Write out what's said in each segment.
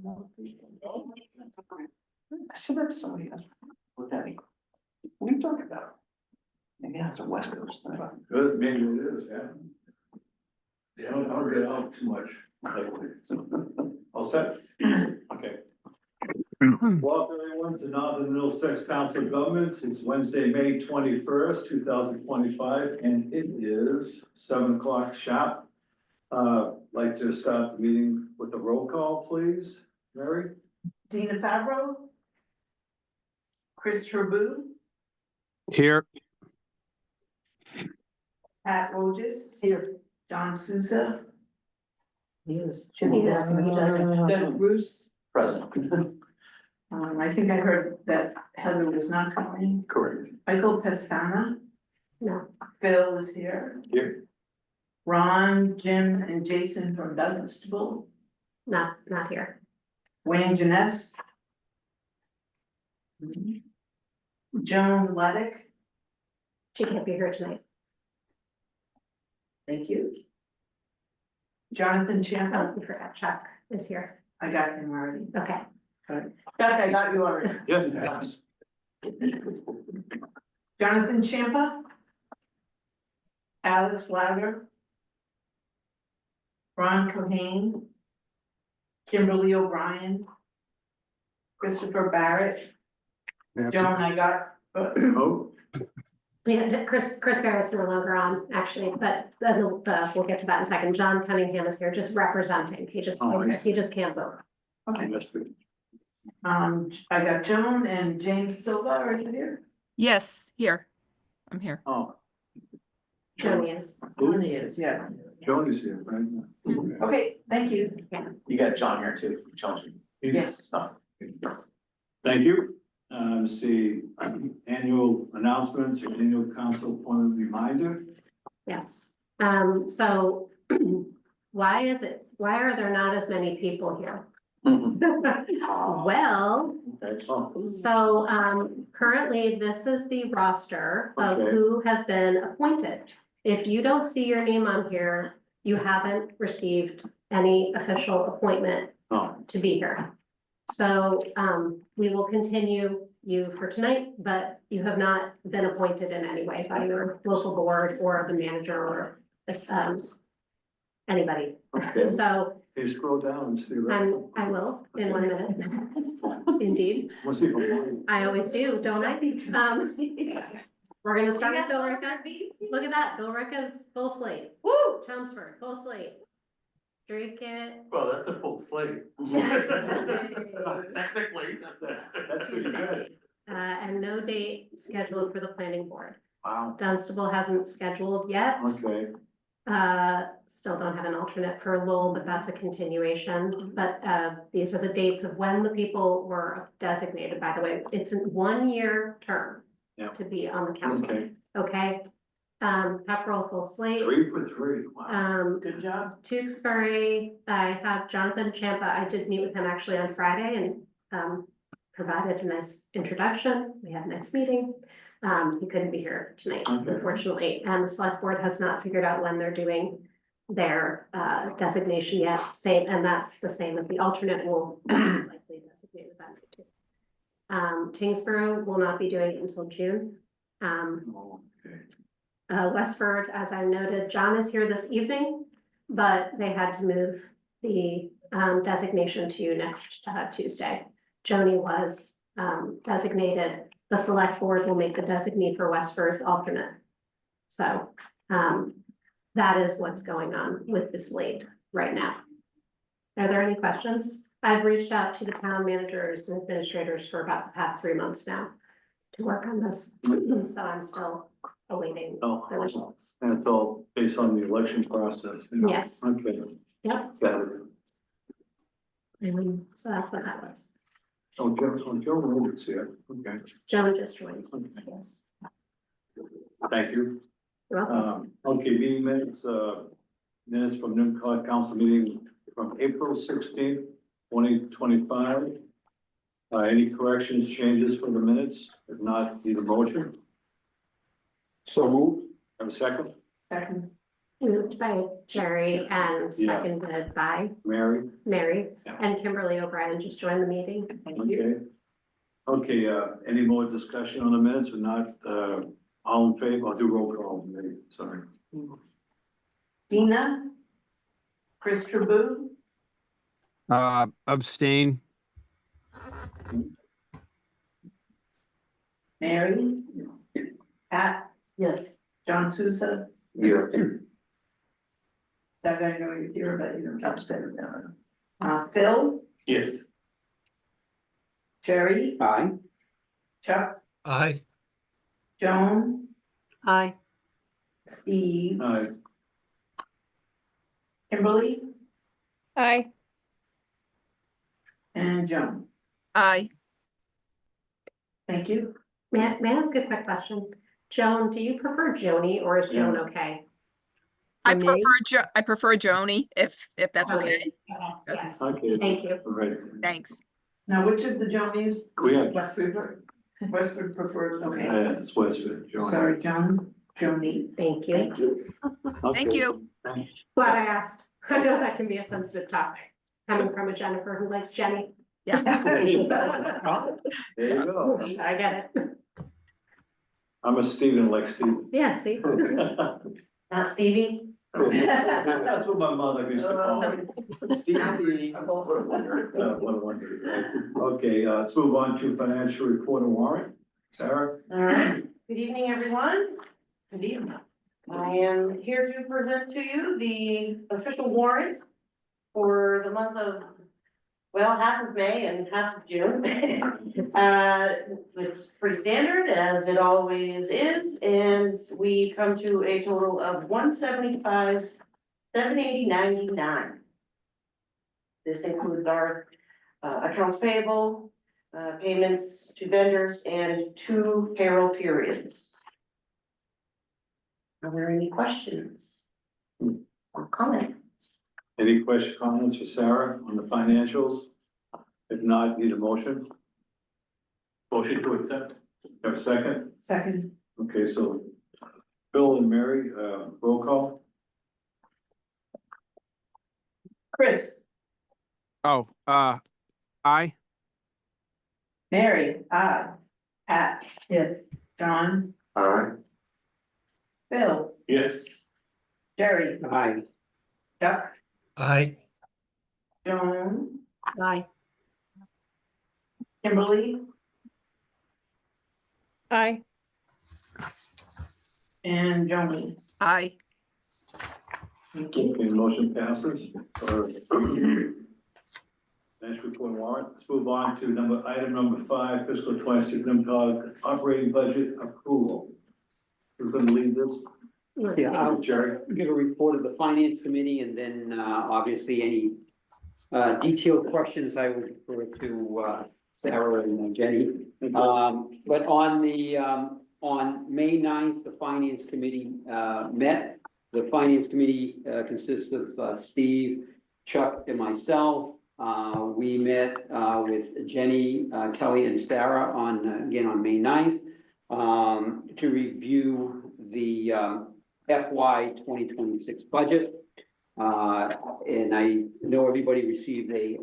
I said that to somebody else. What that mean? What are you talking about? Maybe that's a West Coast thing. Good, maybe it is, yeah. Yeah, I don't get out too much lately, so. All set? Okay. Welcome everyone to Northern Middlesex Council of Governments. It's Wednesday, May 21st, 2025, and it is 7 o'clock sharp. Like to start the meeting with a roll call, please. Mary? Dina Favreau. Christopher Boo. Here. Pat Rogers. Here. John Souza. Yes. Doug Bruce. Present. I think I heard that Heather was not coming. Correct. Michael Pestana. No. Phil is here. Here. Ron, Jim, and Jason from Dunstable. Not here. Wayne Janess. Joan Laddick. She can't be here tonight. Thank you. Jonathan Oh, Champa. you forgot Chuck is here. I got him already. Okay. Chuck, I got you already. Yes. Jonathan Champa. Alex Louder. Ron Cohane. Kimberly O'Brien. Christopher Barrett. Joan, I got, Oh, Yeah, Chris Barrett's no longer on, actually, but we'll get to that in a second. John Cunningham is here just representing. He just can't vote. okay, that's good. I got Joan and James Silva, are you here? Yes, here. I'm here. Oh, Joni is. Joan is, yeah. Joni's here, right? Okay, thank you. You got John here too. John. Yes. Oh. Thank you. See, annual announcements or annual council appointment reminder. Yes. So why are there not as many people here? Well, Okay. Oh. so currently this is the roster of Okay. who has been appointed. If you don't see your name on here, you haven't received any official appointment Oh, to be here. So we will continue you for tonight, but you have not been appointed in any way by your local board or the manager or anybody. okay. So Can you scroll down and see the rest? I will in 1 minute. Indeed, We'll see. If I always do, don't I? We're gonna start with Bill Ricka. Look at that, Bill Ricka's full slate. Woo! Chelmsford, full slate. Drink it. Well, that's a full slate. Technically. That's pretty good. And no date scheduled for the planning board. Wow, Dunstable hasn't scheduled yet. okay. Still don't have an alternate for Lowell, but that's a continuation. But these are the dates of when the people were designated, by the way. It's a 1-year term Yep. to be on the council, Okay, okay? Pepperell full slate. 3 for 3, wow. Good job. Tewksbury, I have Jonathan Champa. I did meet with him actually on Friday and provided a nice introduction. We had a nice meeting. He couldn't be here tonight, Okay. unfortunately, and the select board has not figured out when they're doing their designation yet. Same, and that's the same as the alternate will likely designate that too. Tingsboro will not be doing it until June. Oh, okay. Westford, as I noted, John is here this evening, but they had to move the designation to next Tuesday. Joni was designated. The select board will make the designee for Westford's alternate. So that is what's going on with the slate right now. Are there any questions? I've reached out to the town managers and administrators for about the past 3 months now to work on this. So I'm still awaiting Oh, the results. and it's all based on the election process. you know? Yes. Okay. Yep. Got it. So that's what that was. Oh, Joe Roberts here, okay. Joan just joined. Okay. Yes. Thank you. You're welcome. Okay, meeting minutes, minutes from NMCOG council meeting from April 16th, 2025. Any corrections, changes for the minutes? If not, need a motion. So moved. Have a second? Second. Moved by Jerry and Yeah. seconded by Mary? Mary, Yeah. and Kimberly O'Brien just joined the meeting. Okay. Okay, any more discussion on the minutes or not? All in favor? I'll do roll call, maybe, sorry. Dina? Chris Trabue? Abstain. Mary? Pat? Yes. John Souza? Yeah. Doug, I know you're here, but you don't. I'm standing down. Phil? Yes. Jerry? Aye. Chuck? Aye. Joan? Aye. Steve? Aye. Kimberly? Aye. And Joan? Aye. Thank you. May I ask a quick question? Joan, do you prefer Joni or is Joan okay? I For me? I prefer Joni, if that's Joni. okay. Yes, Okay. thank you. All right. Thanks. Now, which of the Jonies? We have- Westford? Westford prefers, okay. It's Westford, Joan. Sorry, Joan, Joni. Thank you. Thank you. Thank you. Glad I asked. I know that can be a sensitive topic, coming from a Jennifer who likes Jenny. There you go. I get it. I'm a Stephen like Stephen. Yeah, see? Not Stevie? That's what my mother used to call me. Stevie. What a wonder, right? Okay, let's move on to financial report and warrant. Sarah? All right, good evening, everyone. Good evening. I am here to present to you the official warrant for the month of, well, half of May and half of June. It's pretty standard, as it always is, and we come to a total of 175, 780.99. This includes our accounts payable, payments to vendors, and 2 payroll periods. Are there any questions or comments? Any question, comments for Sarah on the financials? If not, need a motion? Motion to accept. Have a second? Second. Okay, so Bill and Mary, roll call? Chris? Oh, aye. Mary? Aye. Pat? Yes. John? Aye. Phil? Yes. Jerry? Aye. Chuck? Aye. Joan? Aye. Kimberly? Aye. And Joni. Aye. Thank you. Okay, motion passes. Next report warrant. Let's move on to item number 5, fiscal 26 NMCOG operating budget approval. Who's going to lead this? Yeah, I'll Jerry? give a report of the finance committee and then, obviously any, detailed questions I would refer to, Sarah and Jenny. But on the, on May 9th, the finance committee, met. The finance committee, consists of, Steve, Chuck, and myself. We met, with Jenny, Kelly, and Sarah on, again, on May 9th, to review the, FY 2026 budget. And I know everybody received a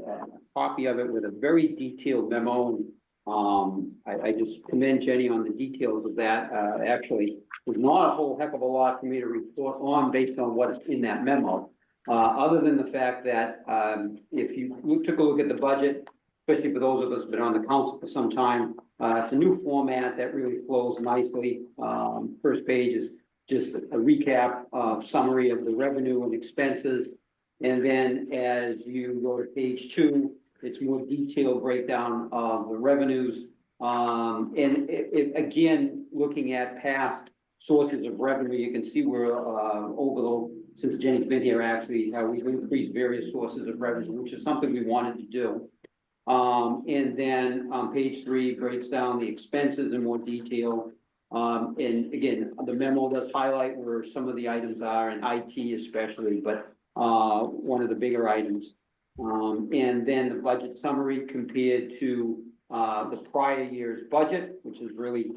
copy of it with a very detailed memo. I just commend Jenny on the details of that. Actually, there's not a whole heck of a lot for me to report on based on what's in that memo. Other than the fact that, if you took a look at the budget, especially for those of us who've been on the council for some time, it's a new format that really flows nicely. First page is just a recap summary of the revenue and expenses. And then as you go to page 2, it's more detailed breakdown of the revenues. And again, looking at past sources of revenue, you can see we're since Jenny's been here, actually, how we've increased various sources of revenue, which is something we wanted to do. And then on page 3 breaks down the expenses in more detail. And again, the memo does highlight where some of the items are in IT especially, but one of the bigger items. And then the budget summary compared to the prior year's budget, which is really,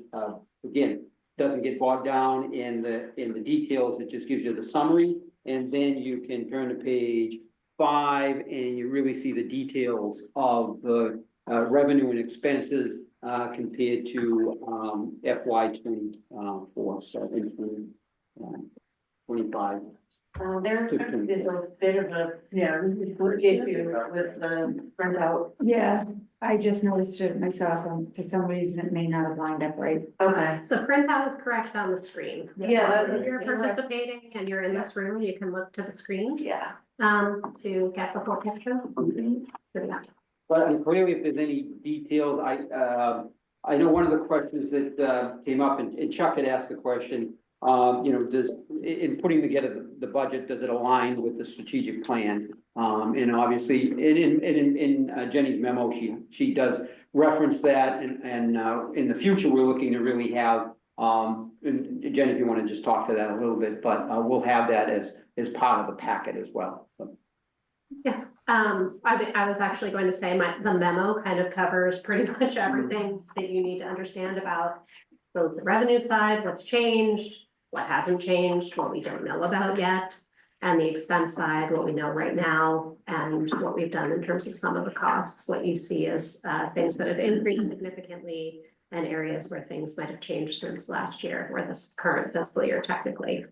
again, doesn't get bogged down in the details. It just gives you the summary and then you can turn to page 5, and you really see the details of the revenue and expenses compared to FY 24, so in 25. There is a bit of a, issue with the printout. Yeah, I just noticed it myself, and for some reason it may not have lined up right. Okay. The printout is correct on the screen. Yeah, If you're participating and you're in this room, you can look to the screen, Yeah. to get the full picture. But clearly, if there's any details, I know one of the questions that came up, and Chuck had asked the question, in putting together the budget, does it align with the strategic plan? And obviously, in Jenny's memo, she does reference that, and in the future, we're looking to really have, and Jenny, if you want to just talk to that a little bit, but we'll have that as part of the packet as well. Yeah, I was actually going to say the memo kind of covers pretty much everything that you need to understand about both the revenue side, what's changed, what hasn't changed, what we don't know about yet, and the expense side, what we know right now, and what we've done in terms of some of the costs, what you see as things that have increased significantly and areas where things might have changed since last year, or this current fiscal year technically.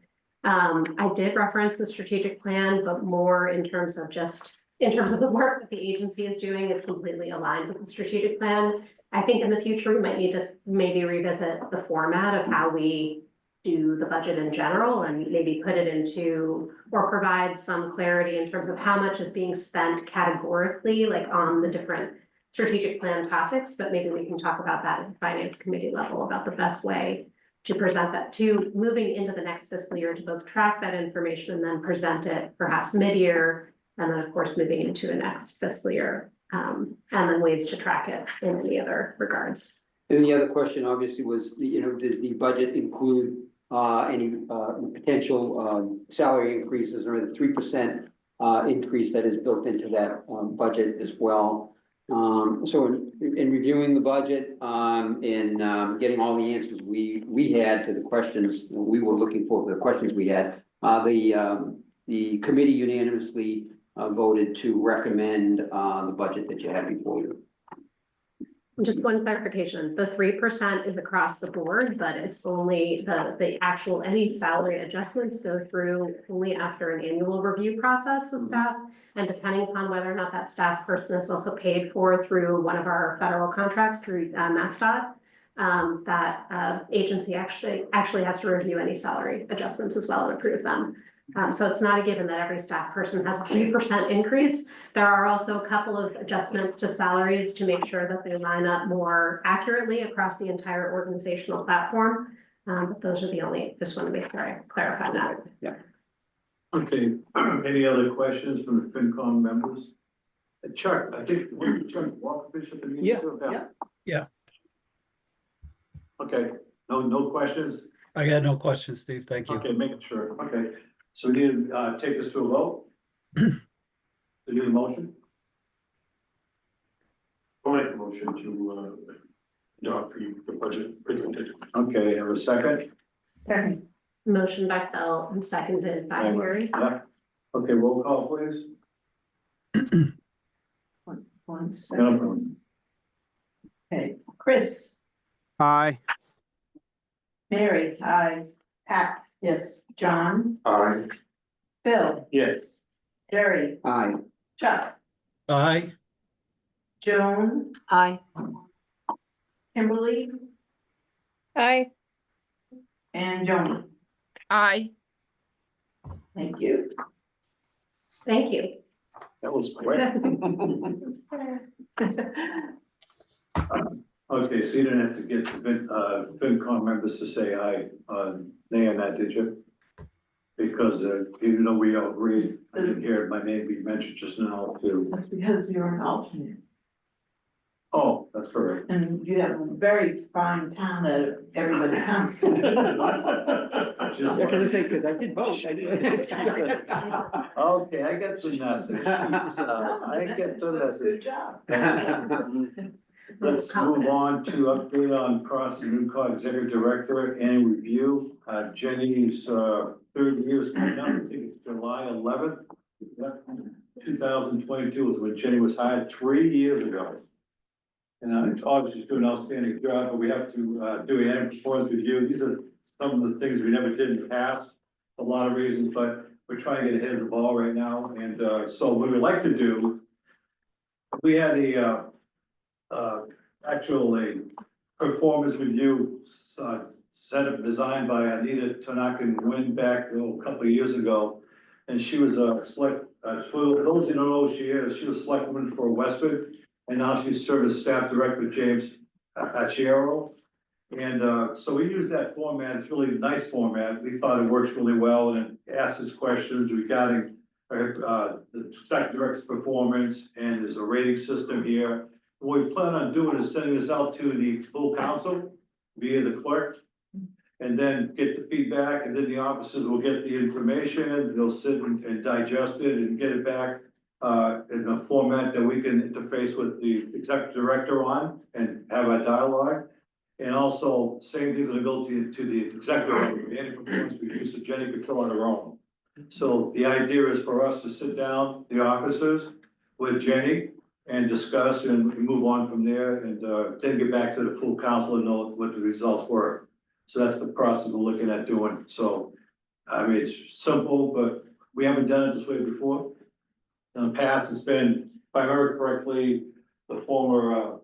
I did reference the strategic plan, but more in terms of the work that the agency is doing is completely aligned with the strategic plan. I think in the future, we might need to maybe revisit the format of how we do the budget in general, and maybe put it into, or provide some clarity in terms of how much is being spent categorically, like on the different strategic plan topics, but maybe we can talk about that at the finance committee level, about the best way to present that to moving into the next fiscal year, to both track that information and then present it perhaps mid-year, and then of course moving into a next fiscal year, and then ways to track it in any other regards. And the other question obviously was, did the budget include any potential salary increases, or the 3% increase that is built into that budget as well? So in reviewing the budget, and getting all the answers we had to the questions we were looking for, the questions we had, the committee unanimously voted to recommend the budget that you have before you. Just one clarification, the 3% is across the board, but it's only the actual, any salary adjustments go through only after an annual review process with staff. And depending upon whether or not that staff person is also paid for through one of our federal contracts through MassDOT, that agency actually has to review any salary adjustments as well and approve them. So it's not a given that every staff person has a 3% increase. There are also a couple of adjustments to salaries to make sure that they line up more accurately across the entire organizational platform. But those are the only, just want to make sure I clarify that. Yeah. Okay, any other questions from the FinCom members? Chuck, I think, Chuck Walker Bishop. Yeah. Okay, no questions? I got no questions, Steve. Thank you. Okay, making sure, okay. So we need to take this to a vote? Do you need a motion? I'll make a motion to adopt the budget presentation. Okay, have a second? Second. Motion by Phil and seconded by Harry. Yeah. Okay, roll call, please. One second. Okay, Chris, Aye. Mary, aye, Pat, yes, John, Aye. Phil, Yes. Jerry, Aye. Chuck, Aye. Joan, Aye. Kimberly, Aye. and Joni. Aye. Thank you. Thank you. That was quick. Okay, so you didn't have to get the FinCom members to say aye, nay on that, did you? Because even though we all agreed, I didn't hear my name be mentioned just now too. That's because you're an alternate, Oh, that's correct. and you have a very fine town that everybody comes to. Yeah, because I did vote. Okay, I get the message. I get the message. Good job. let's move on to update on process NMCOG Executive Director and review. Jenny's, third year is coming up, I think it's July 11th. 2022 is when Jenny was hired 3 years ago. And obviously she's doing an outstanding job, but we have to do an annual performance review. These are some of the things we never did in the past, a lot of reasons, but we're trying to get ahead of the ball right now. And so what we'd like to do, we had actually performance review set up, designed by Anita Tanaka and Wynn back a couple of years ago. And she was a select, for those who don't know who she is, she was selectwoman for Westford. And now she's served as staff director with James Pachiero. And so we use that format. It's really a nice format. We thought it works really well, and it asks us questions regarding the executive director's performance, and there's a rating system here. What we plan on doing is sending this out to the full council via the clerk. And then get the feedback, and then the officers will get the information, they'll sit and digest it and get it back in a format that we can interface with the executive director on and have a dialogue. And also, same thing's gonna go to the executive, any performance review, so Jenny could fill on her own. So the idea is for us to sit down, the officers, with Jenny and discuss and move on from there, and then get back to the full council and know what the results were. So that's the process we're looking at doing. So, I mean, it's simple, but we haven't done it this way before. In the past, it's been, if I remember correctly, the former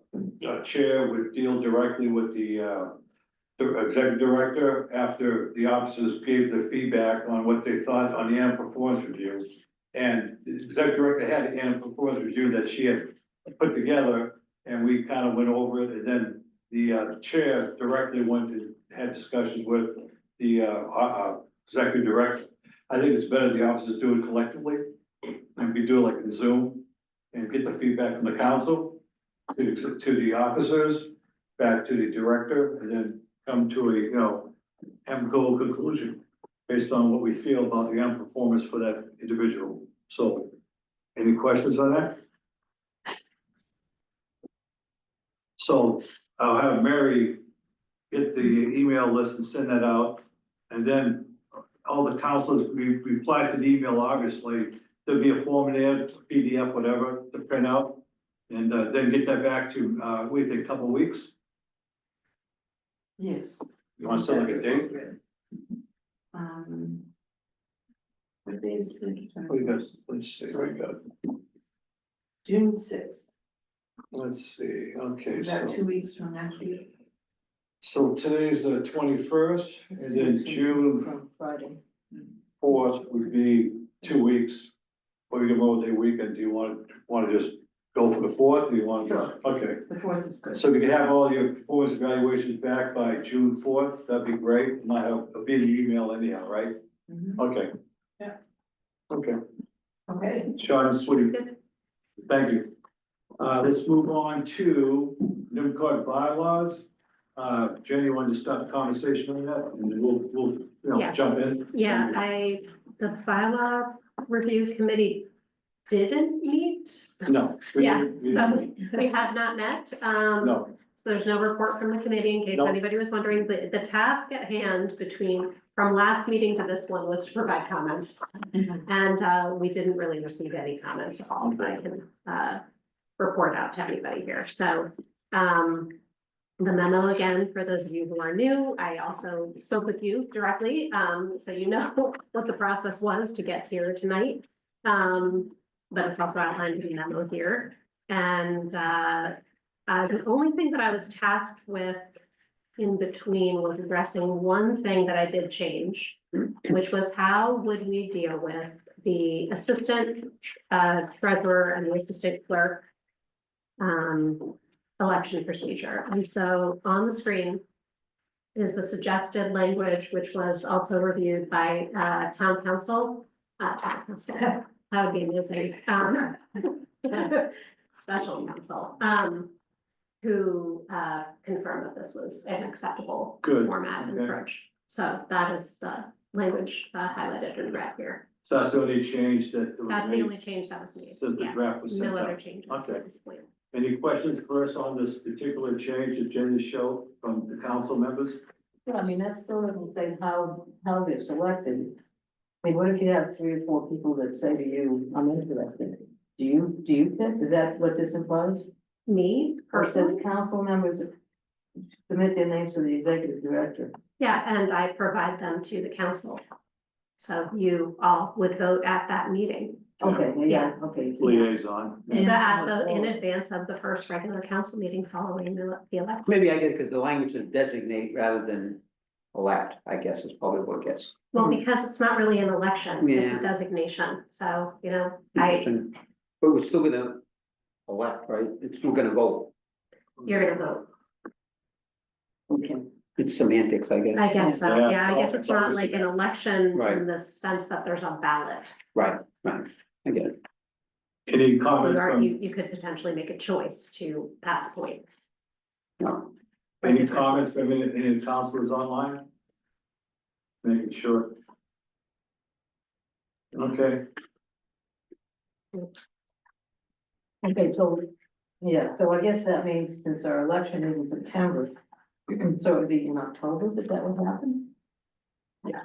chair would deal directly with the executive director after the officers gave their feedback on what they thought on the annual performance review. And the executive director had an annual performance review that she had put together, and we kind of went over it, and then the chair directly went to had discussions with the executive director. I think it's better the officers do it collectively, and we do it like in Zoom, and get the feedback from the council to the officers, back to the director, and then come to a amicable conclusion based on what we feel about the performance for that individual. So, any questions on that? So I'll have Mary get the email list and send that out. And then all the counselors, we reply to the email, obviously, there'll be a form in there, PDF, whatever, to print out. And then get that back to, we think a couple of weeks. Yes. You want to set like a date? What day is it? Let's see, we got, June 6th. let's see, okay, About so. 2 weeks from next week. So today's the 21st, and then June From Friday. 4th would be 2 weeks. Or you can roll day weekend. Do you want to just go for the 4th, or you want? Sure. Okay, The 4th is good. so we can have all your performance evaluations back by June 4th, that'd be great. And I have a big email anyhow, right? Mhm. Okay. Yeah. Okay, Okay. short and sweet. Thank you. Let's move on to NMCOG bylaws. Jenny, you wanted to start the conversation on that, and then we'll Yes. jump in. Yeah, the bylaw review committee didn't meet. No. Yeah, we so didn't. we have not met. No, So there's no report from the committee, in case No. anybody was wondering. The task at hand from last meeting to this one was to provide comments. And we didn't really receive any comments at all that I can report out to anybody here. So the memo, again, for those of you who are new, I also spoke with you directly, so you know what the process was to get here tonight. But it's also outlined in the memo here. And the only thing that I was tasked with in between was addressing one thing that I did change, which was how would we deal with the assistant treasurer and the assistant clerk election procedure. And so on the screen is the suggested language, which was also reviewed by town council. That would be amazing. Special counsel, who confirmed that this was an acceptable Good, format and okay. approach. So that is the language highlighted in red here. so that's the only change that was That's the made only change that was made. since the Yeah, draft was sent no out. other changes Okay. at this point. Any questions for us on this particular change that Jenny showed from the council members? Yeah, I mean, that's still doesn't say how they're selected. I mean, what if you have 3 or 4 people that say to you, I'm interested? Do you pick? Is that what this implies? Me Or it says personally, council members submit their names to the executive director? yeah, and I provide them to the council. So you all would vote at that meeting, Okay, yeah, okay. Liaison. in advance of the first regular council meeting following the election. Maybe I get, because the language is designate rather than elect, I guess is probably what gets. Well, because it's not really an election, it's Yeah. a designation, so, I, Interesting. But we're still gonna elect, right? It's still gonna vote. you're gonna vote. Okay. It's semantics, I guess. I guess so, Yeah. yeah, I guess it's not like an election Right. in the sense that there's a ballot. Right, I get it. Any comments from, You could potentially make a choice to Pat's point. No. any comments from any councilors online? Making sure. Okay, Okay, so, yeah, so I guess that means since our election is in September, so it'd be in October that that would happen? Yeah,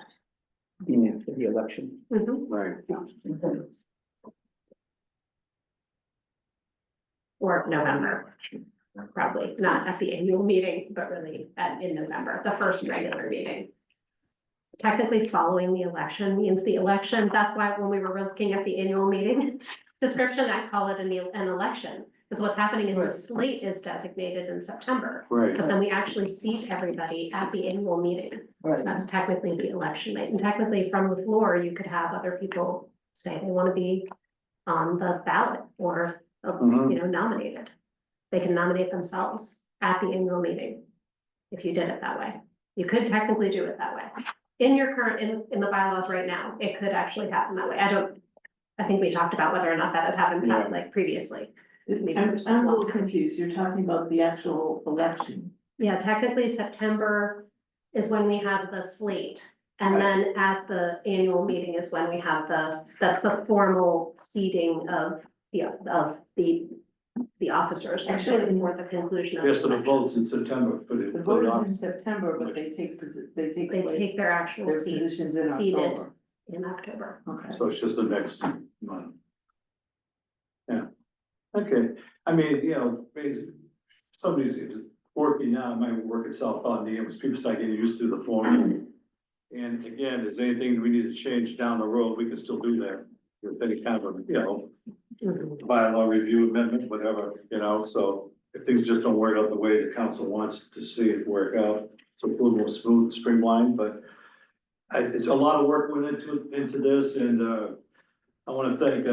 for the election. Mhm. right. Okay. Or November, probably not at the annual meeting, but really in November, the first regular meeting. Technically, following the election means the election, that's why when we were looking at the annual meeting description, I call it an election. Because what's happening is the Right. slate is designated in September, Right, but then we actually seat everybody at the annual meeting. So Right, that's technically the election night, and technically from the floor, you could have other people say they want to be on the ballot or, Mhm. nominated. They can nominate themselves at the annual meeting. If you did it that way, you could technically do it that way. In your current, in the bylaws right now, it could actually happen that way. I think we talked about whether or not that had happened Yeah. like previously. I'm a little confused, you're talking about the actual election. Yeah, technically September is when we have the slate. And Right. then at the annual meeting is when we have that's the formal seating of the officers. Actually, For the conclusion of. Yes, so the election. votes in September for the. The for vote the is in office. September, but they take They away take their actual their seats positions in seated October. in October. Okay. So it's just the next month. Yeah, okay, I mean, basically, somebody's working now, it might work itself out, as people start getting used to the form. And again, if there's anything we need to change down the road, we can still do that. With any kind of, Mhm. bylaw review amendment, whatever, so if things just don't work out the way the council wants to see it work out, so it's a little more smooth, streamlined, but it's a lot of work went into this, and, I want to thank,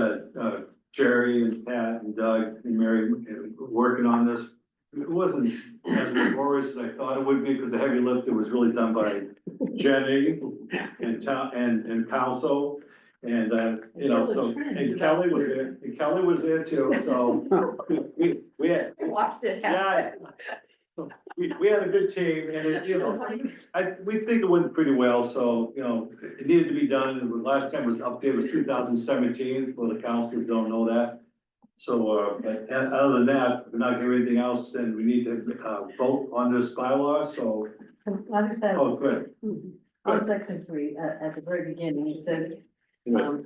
Jerry and Pat and Doug and Mary working on this. It wasn't as laborious as I thought it would be, because the heavy lifting was really done by Jenny and town and council. And, so, and Kelly was there too, so we had, Watched it. yeah. We had a good team, and we think it went pretty well, so, it needed to be done. The last time was updated was 2017, well, the councilors don't know that. So, but other than that, if we're not hearing anything else, then we need to, vote on this bylaw, so, I just have, oh, good. on section 3, at the very beginning, it says,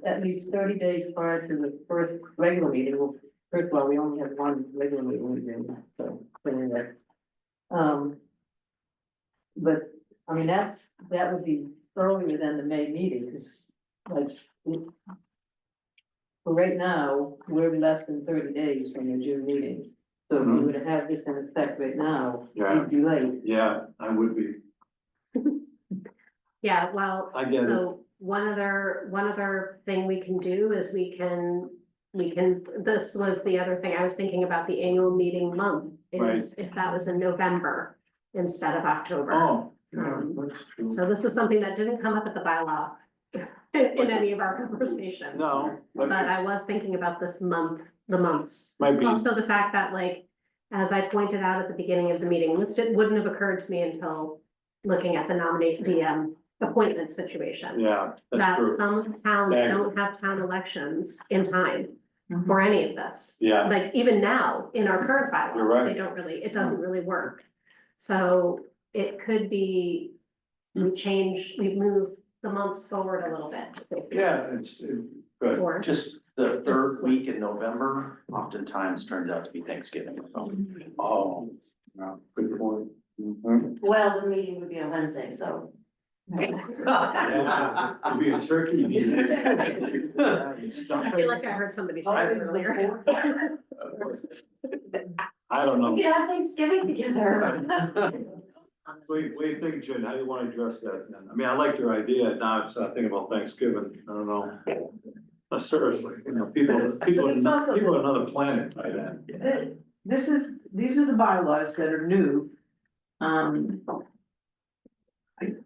at least 30 days prior to the first regular meeting. Well, first of all, we only have one regular meeting, so, anyway. But, I mean, that would be earlier than the May meeting, because, like, for right now, we're less than 30 days from the June meeting. So if you were to have this in effect right now, Yeah. you'd be late. Yeah, I would be. Yeah, well, I get it. so one other thing we can do is we can, this was the other thing I was thinking about, the annual meeting month. Is if that was in November instead of October. Oh, yeah, that's true. So this was something that didn't come up at the bylaw in any of our conversations. No, But I was thinking about the months. might be, Also, the fact that, like, as I pointed out at the beginning of the meeting, this wouldn't have occurred to me until looking at the appointment situation. yeah, that's That true. some towns Exactly. don't have town elections in time. for any of this. Yeah. Like even now, in our current You're bylaws, right. they don't really, it doesn't really work. So it could be, we move the months forward a little bit. basically. Yeah, it's good. Or, Just the third week in November oftentimes turns out to be Thanksgiving. Oh, no, good point. Mhm. Well, the meeting would be on Wednesday, so. Yeah, it'd be a turkey meeting. I feel like I heard somebody say that earlier. I don't know. We could have Thanksgiving together. What do you think, Jen? How do you want to address that then? I mean, I like your idea. Now it's thinking about Thanksgiving. I don't know. Seriously, you know, people on another planet by then. These are the bylaws that are new.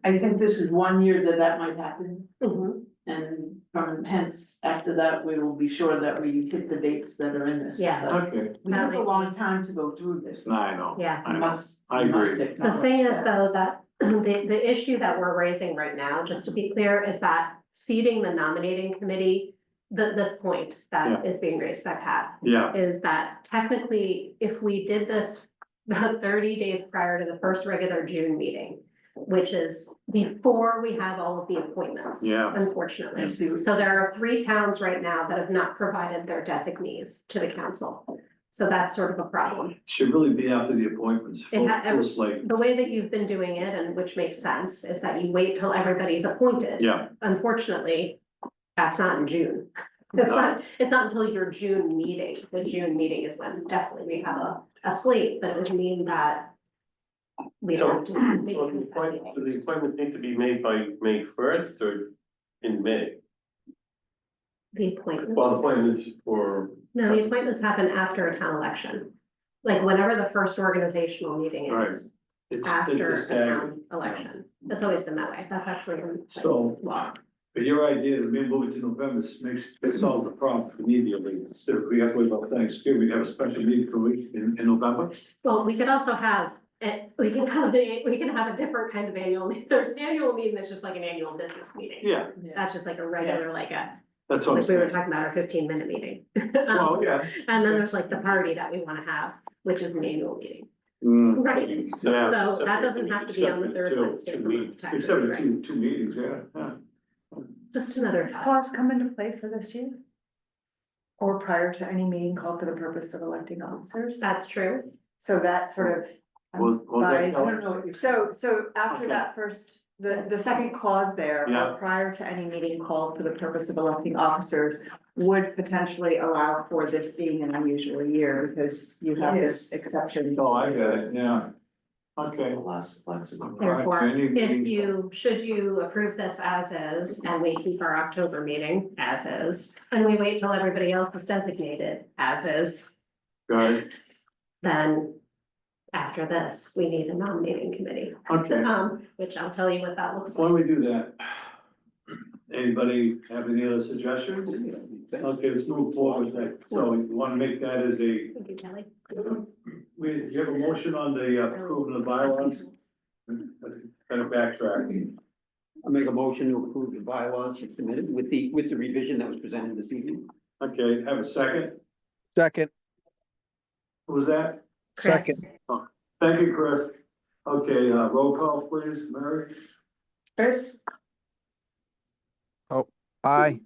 I think this is 1 year that might happen, Mhm. and from hence, after that, we will be sure that we hit the dates that are in this. Yeah. But Okay, we took a long time to go through this. I know. Yeah. I know. Must- I must agree. The acknowledge thing is that. though, that the issue that we're raising right now, just to be clear, is that seating the nominating committee, this point that is being raised by Pat, Yeah, is that technically, if we did this 30 days prior to the first regular June meeting, which is before we have all of the appointments. Yeah. Unfortunately. I see. So there are 3 towns right now that have not provided their designees to the council. So that's sort of a problem. should really be after the appointments, full slate. The way that you've been doing it, and which makes sense, is that you wait till everybody's appointed. Yeah, Unfortunately, that's not in June. It's not until your June meeting. The June meeting is when definitely we have a slate, but it would mean that we So, have to. so the appointment need to be made by May 1st or in May? The appointments. Well, the appointments for, No, the appointments happen after a town election. Like whenever the first organizational meeting Right. is, it's after a a staggered. town election. It's always been that way. That's actually in, like, So, law. but your idea that we move it to November it solves the problem immediately. Instead of we have to wait about Thanksgiving, we have a special meeting for week in November. Well, we could also have, we can have a different kind of annual, there's an annual meeting that's just like an annual business meeting. Yeah, That's just like a regular, like that's what I'm like we were saying. talking about our 15-minute meeting. Well, yeah. And then there's like the party that we wanna have, which is an annual meeting. Mm, Right. Yeah. So that doesn't have to be on the third Wednesday of the month, Except technically, for right? two meetings, yeah. Just another. Does this clause come into play for this year? Or prior to any meeting called for the purpose of electing officers? That's true. So that sort of. Was that buys- Kelly? So after Okay. that first, the second clause there, Yeah. prior to any meeting called for the purpose of electing officers, would potentially allow for this being an unusual year, because you have this exception. Oh, I get it, yeah. Okay. Last flexible. Therefore, Alright, any if meeting- should you approve this as is, and we keep our October meeting as is, and we wait till everybody else is designated as is, Good, then after this, we need a nominating committee, okay. which I'll tell you what that looks Why like. don't we do that? Anybody have any other suggestions? Okay, let's move forward with that. So you wanna make that as a, Thank you, Kelly. you have a motion on the approval of the bylaws? Kind of backtrack. I'll make a motion to approve the bylaws as submitted with the revision that was presented this evening. Okay, have a second? Second. Who was that? Chris. Second. Thank you, Chris. Okay, roll call, please, Mary? Chris, Aye.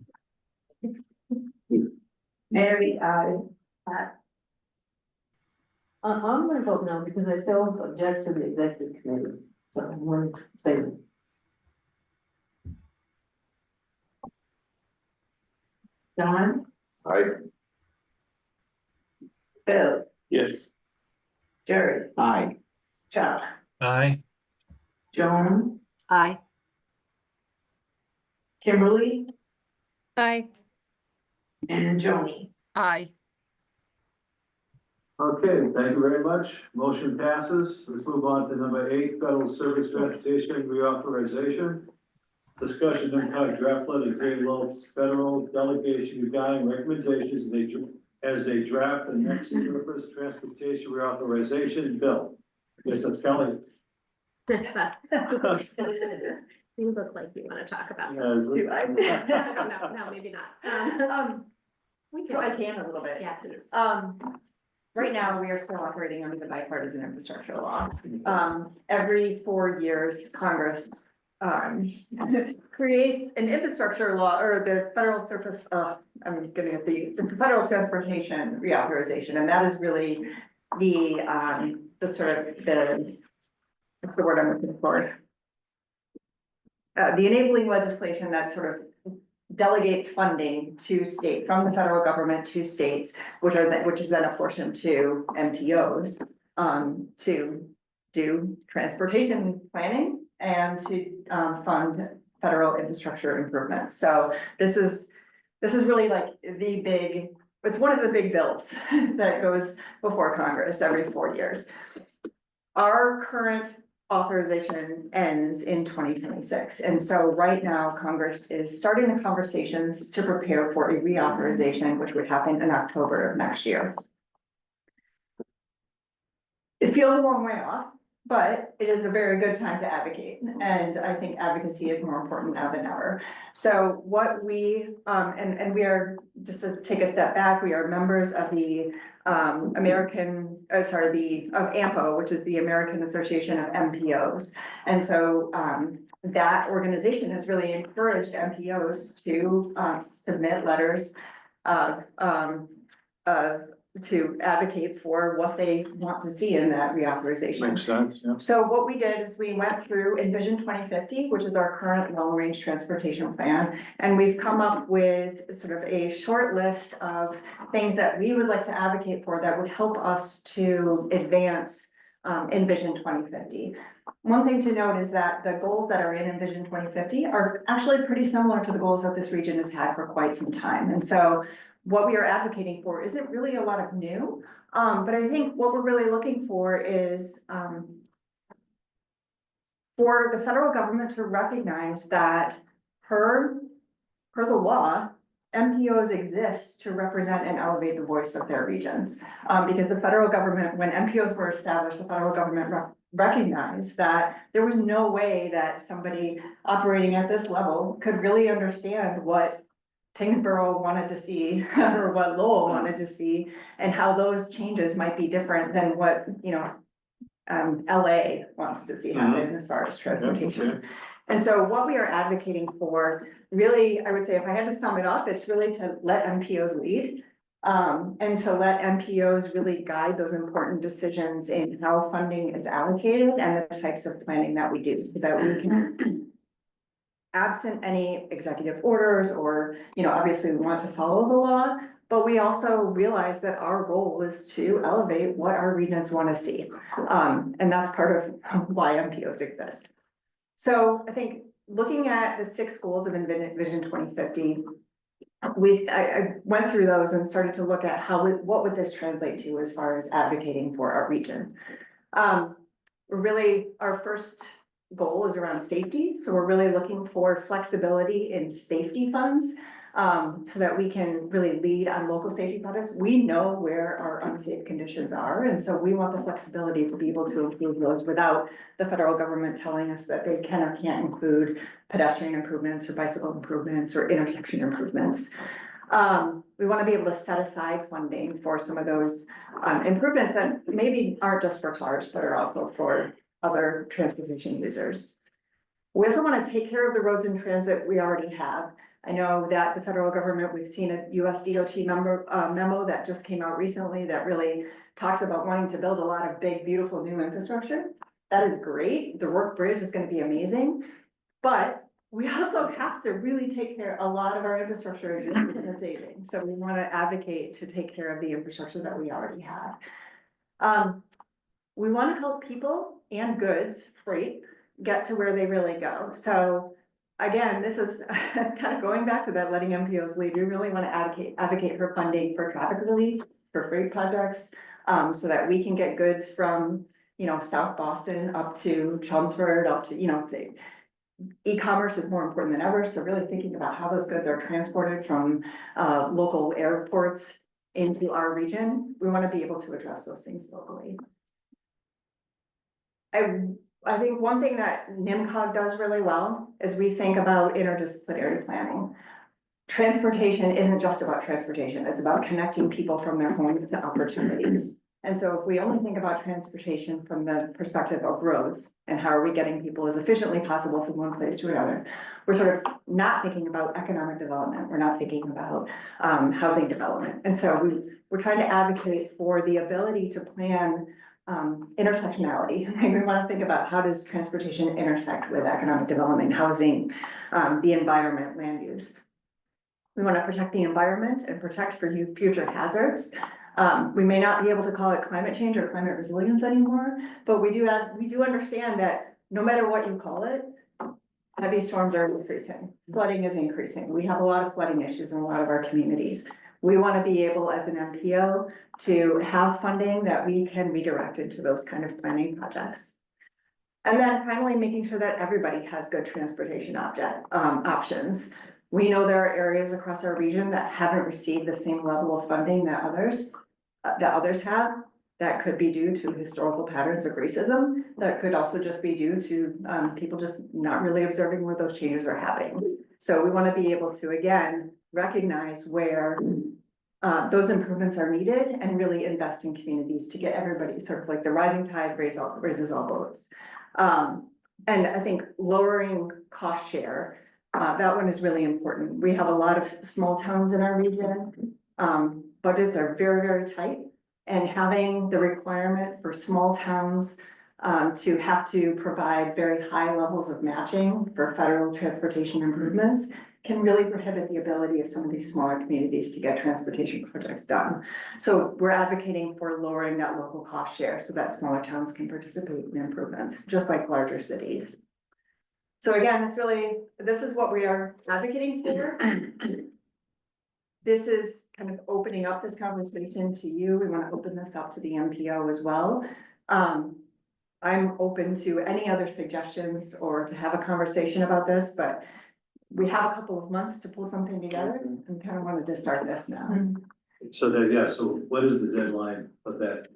Mary, I'm gonna vote no, because I still object to the executive committee, so I'm going to say. John, I, Bill, yes. Jerry, Aye. Chuck, Aye. Joan, Aye. Kimberly, Aye. and Joni. Aye. Okay, thank you very much. Motion passes. Let's move on to number 8, Federal Service Transportation Reauthorization. Discussion NMCOG draft letter, grade low federal delegation regarding recommendations as they draft the next surface transportation reauthorization bill. Yes, that's Kelly. You look like you wanna talk about Yeah, this. is it? No, maybe not. So I can a little bit. Yeah, please. Right now, we are still operating under the bipartisan infrastructure law. Every 4 years, Congress creates an infrastructure law or the federal surface, I'm getting at the federal transportation reauthorization, and that is really the sort of what's the word I'm looking for? The enabling legislation that sort of delegates funding to state, from the federal government to states, which is then apportioned to MPOs, to do transportation planning and to fund federal infrastructure improvements. So this is really like it's one of the big bills that goes before Congress every 4 years. Our current authorization ends in 2026. And so right now, Congress is starting the conversations to prepare for a reauthorization, which would happen in October of next year. It feels a long way off, but it is a very good time to advocate. And I think advocacy is more important now than ever. So what we, and we are, just to take a step back, we are members of the AMPO, which is the American Association of MPOs. And so that organization has really encouraged MPOs to submit letters of to advocate for what they want to see in that reauthorization. Makes sense, yeah. So what we did is we went through Envision 2050, which is our current long-range transportation plan, and we've come up with sort of a short list of things that we would like to advocate for that would help us to advance Envision 2050. One thing to note is that the goals that are in Envision 2050 are actually pretty similar to the goals that this region has had for quite some time. And so what we are advocating for isn't really a lot of new, but I think what we're really looking for is for the federal government to recognize that per the law, MPOs exist to represent and elevate the voice of their regions. Because the federal government, when MPOs were established, the federal government recognized that there was no way that somebody operating at this level could really understand what Tingsboro wanted to see or what Lowell wanted to see, and how those changes might be different than what, LA wants to see happen as far as transportation. And so what we are advocating for, really, I would say if I had to sum it up, it's really to let MPOs lead. And to let MPOs really guide those important decisions in how funding is allocated and the types of planning that we do, so that we can, absent any executive orders or, obviously we want to follow the law, but we also realize that our role is to elevate what our regions want to see. And that's part of why MPOs exist. So I think looking at the 6 goals of Vision 2050, I went through those and started to look at what would this translate to as far as advocating for our region. Really, our first goal is around safety. So we're really looking for flexibility in safety funds, so that we can really lead on local safety projects. We know where our unsafe conditions are, and so we want the flexibility to be able to improve those without the federal government telling us that they can or can't include pedestrian improvements or bicycle improvements or intersection improvements. We want to be able to set aside funding for some of those improvements that maybe aren't just for cars, but are also for other transportation users. We also want to take care of the roads in transit we already have. I know that the federal government, we've seen a US DOT memo that just came out recently that really talks about wanting to build a lot of big, beautiful new infrastructure. That is great. The Rourke Bridge is going to be amazing, but we also have to really take care, a lot of our infrastructure exists and it's aging. So we want to advocate to take care of the infrastructure that we already have. We want to help people and goods, freight, get to where they really go. So again, this is kind of going back to that letting MPOs lead. We really want to advocate for funding for traffic relief, for freight projects, so that we can get goods from, South Boston up to Chelmsford, up to, e-commerce is more important than ever. So really thinking about how those goods are transported from local airports into our region, we want to be able to address those things locally. I think one thing that NMCOG does really well is we think about interdisciplinary planning. transportation isn't just about transportation, it's about connecting people from their home to opportunities. And so if we only think about transportation from the perspective of roads and how are we getting people as efficiently possible from one place to another, we're sort of not thinking about economic development, we're not thinking about housing development. And so we're trying to advocate for the ability to plan intersectionality. And we want to think about how does transportation intersect with economic development, housing, the environment, land use. We want to protect the environment and protect for future hazards. We may not be able to call it climate change or climate resilience anymore, but we do understand that no matter what you call it, heavy storms are increasing, flooding is increasing. We have a lot of flooding issues in a lot of our communities. We want to be able, as an MPO, to have funding that we can redirect into those kind of planning projects. And then finally, making sure that everybody has good transportation options. We know there are areas across our region that haven't received the same level of funding that others have. That could be due to historical patterns of racism. That could also just be due to people just not really observing where those changes are happening. So we want to be able to, again, recognize where those improvements are needed and really invest in communities to get everybody sort of like the rising tide raises all boats. And I think lowering cost share, that one is really important. We have a lot of small towns in our region. Budgets are very, very tight, and having the requirement for small towns to have to provide very high levels of matching for federal transportation improvements can really prohibit the ability of some of these smaller communities to get transportation projects done. So we're advocating for lowering that local cost share so that smaller towns can participate in improvements, just like larger cities. So again, this is what we are advocating for. This is kind of opening up this conversation to you. We want to open this up to the MPO as well. I'm open to any other suggestions or to have a conversation about this, but we have a couple of months to pull something together and kind of wanted to start this now. So what is the deadline of that?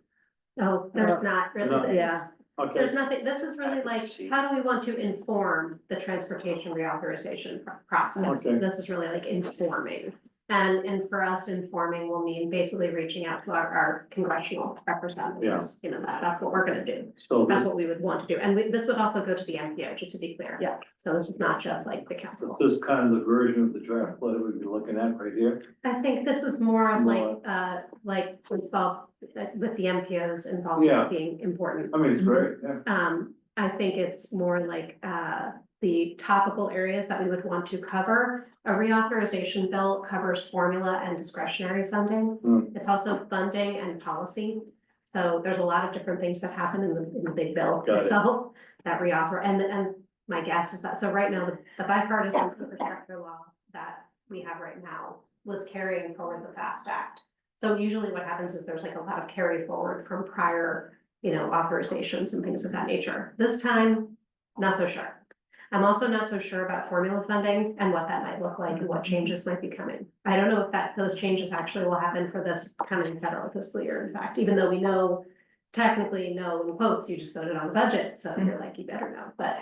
Oh, there's not really. No. Yeah. Okay, There's nothing, this is really like, how do we want to inform the transportation reauthorization process? Okay. This is really like informing. And for us, informing will mean basically reaching out to our congressional representatives. You know, that's what we're gonna do. so That's this, what we would want to do. And this would also go to the MPO, just to be clear. Yeah. So this is not just like the council. this is kind of the version of the draft letter we'd be looking at right here. I think this is more of More. like, first of all, with the MPO's Yeah. involvement being important. I mean, it's great, yeah. I think it's more like, the topical areas that we would want to cover. A reauthorization bill covers formula and discretionary funding. It's also funding and policy. So there's a lot of different things that happen in the big bill Got it. itself that reauthor, and my guess is that, so right now, the bipartisan infrastructure law that we have right now was carrying forward the FAST Act. So usually what happens is there's like a lot of carry forward from prior, authorizations and things of that nature. This time, not so sure. I'm also not so sure about formula funding and what that might look like and what changes might be coming. I don't know if those changes actually will happen for this coming federal fiscal year, in fact, even though we know, technically know in quotes, you just voted on the budget, so you're like, you better know. But